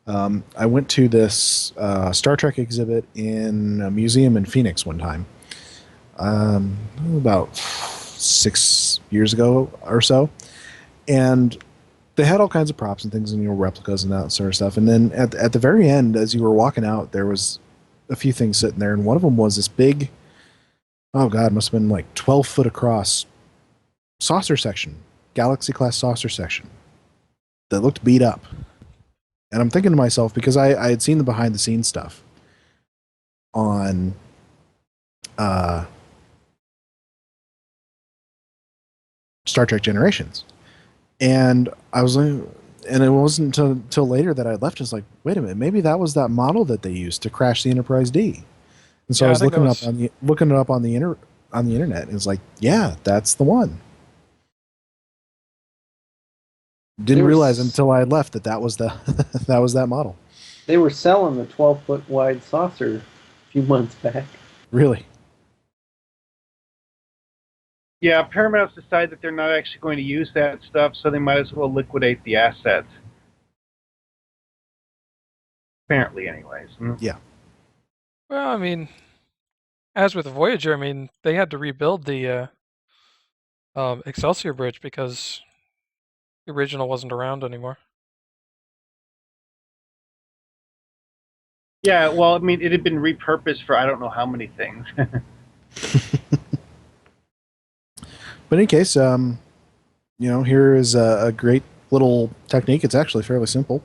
S2: I went to this Star Trek exhibit in a museum in Phoenix one time, about 6 years ago or so, and they had all kinds of props and things and replicas and that sort of stuff. And then at the very end, as you were walking out, there was a few things sitting there, and one of them was this big, oh god, must have been like 12 foot across saucer section, Galaxy class saucer section that looked beat up. And I'm thinking to myself, because I had seen the behind the scenes stuff on Star Trek Generations, and I was like, and it wasn't until later that I left. I was like, wait a minute, maybe that was that model that they used to crash the Enterprise D. And so I was looking it up on the internet, and it's like, yeah, that's the one. Didn't realize until I left that was that model.
S4: They were selling the 12-foot wide saucer a few months back.
S2: Really?
S3: Yeah, Paramount's decided that they're not actually going to use that stuff, so they might as well liquidate the assets. Apparently, anyways.
S2: Yeah.
S1: Well, I mean, as with Voyager, I mean, they had to rebuild the Excelsior Bridge because the original wasn't around anymore.
S3: Yeah, well, I mean, it had been repurposed for I don't know how many things.
S2: But in any case, here is a great little technique. It's actually fairly simple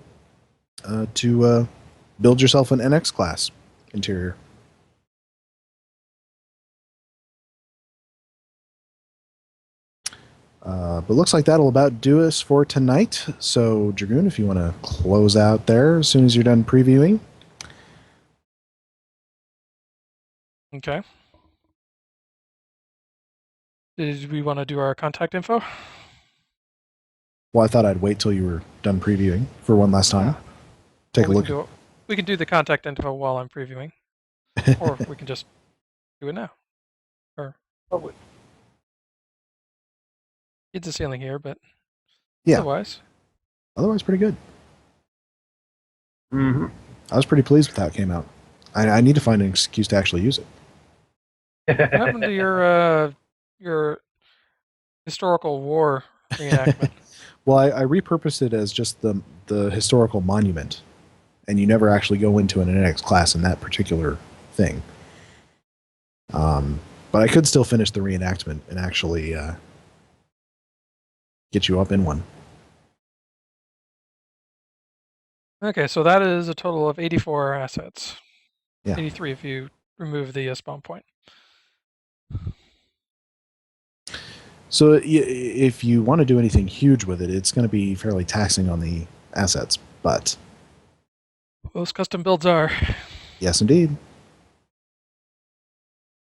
S2: to build yourself an NX class interior. But looks like that'll about do us for tonight. So, Dragoon, if you want to close out there as soon as you're done previewing.
S1: Okay. Did we want to do our contact info?
S2: Well, I thought I'd wait till you were done previewing for one last time. Take a look.
S1: We can do the contact info while I'm previewing. Or we can just do it now. Or it's a ceiling here, but
S2: yeah. Otherwise, pretty good.
S3: Mm-hmm.
S2: I was pretty pleased with how it came out. I need to find an excuse to actually use it.
S1: What happened to your historical war reenactment?
S2: Well, I repurposed it as just the historical monument, and you never actually go into an NX class in that particular thing. But I could still finish the reenactment and actually get you up in one.
S1: Okay, so that is a total of 84 assets.
S2: Yeah.
S1: 83 if you remove the spawn point.
S2: So if you want to do anything huge with it, it's going to be fairly taxing on the assets, but...
S1: Most custom builds are.
S2: Yes, indeed.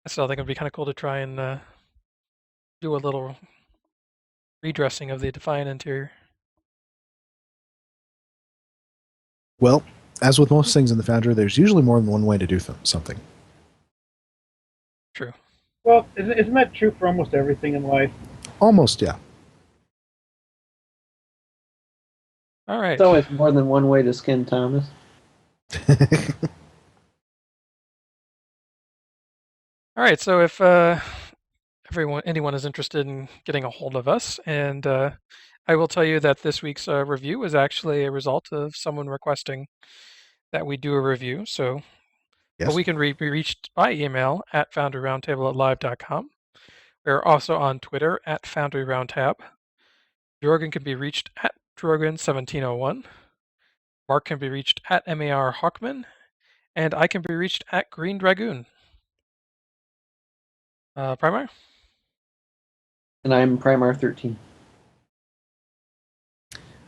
S1: I still think it'd be kind of cool to try and do a little redressing of the Defiant interior.
S2: Well, as with most things in the Foundry, there's usually more than one way to do something.
S1: True.
S3: Well, isn't that true for almost everything in life?
S2: Almost, yeah.
S1: All right.
S4: It's always more than one way to skin Thomas.
S1: All right, so if anyone is interested in getting a hold of us and I will tell you that this week's review was actually a result of someone requesting that we do a review. So
S2: Yes.
S1: we can be reached by email at foundryroundtable@live.com. We're also on Twitter at Foundry Roundtab. Jorgen can be reached at Jorgen1701. Mark can be reached at Markhawkman, and I can be reached at Greendragoon. Primar?
S4: And I'm Primar13.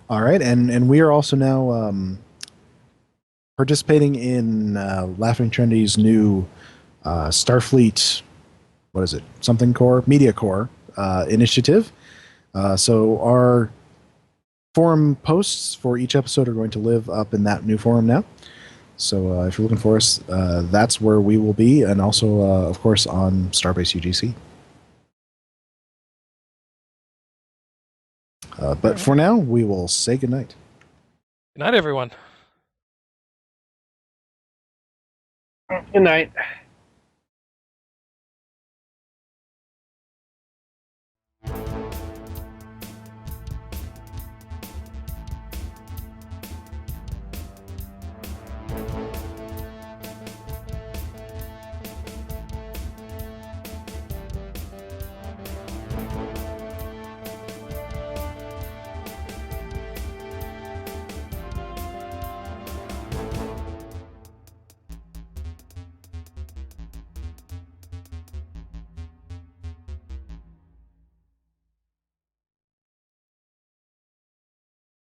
S2: All right, and we are also now participating in Laughing Trendy's new Starfleet, what is it? Something Core, Media Core initiative. So our forum posts for each episode are going to live up in that new forum now. So if you're looking for us, that's where we will be, and also, of course, on Starbase UGC. But for now, we will say goodnight.
S1: Good night, everyone.
S3: Good night.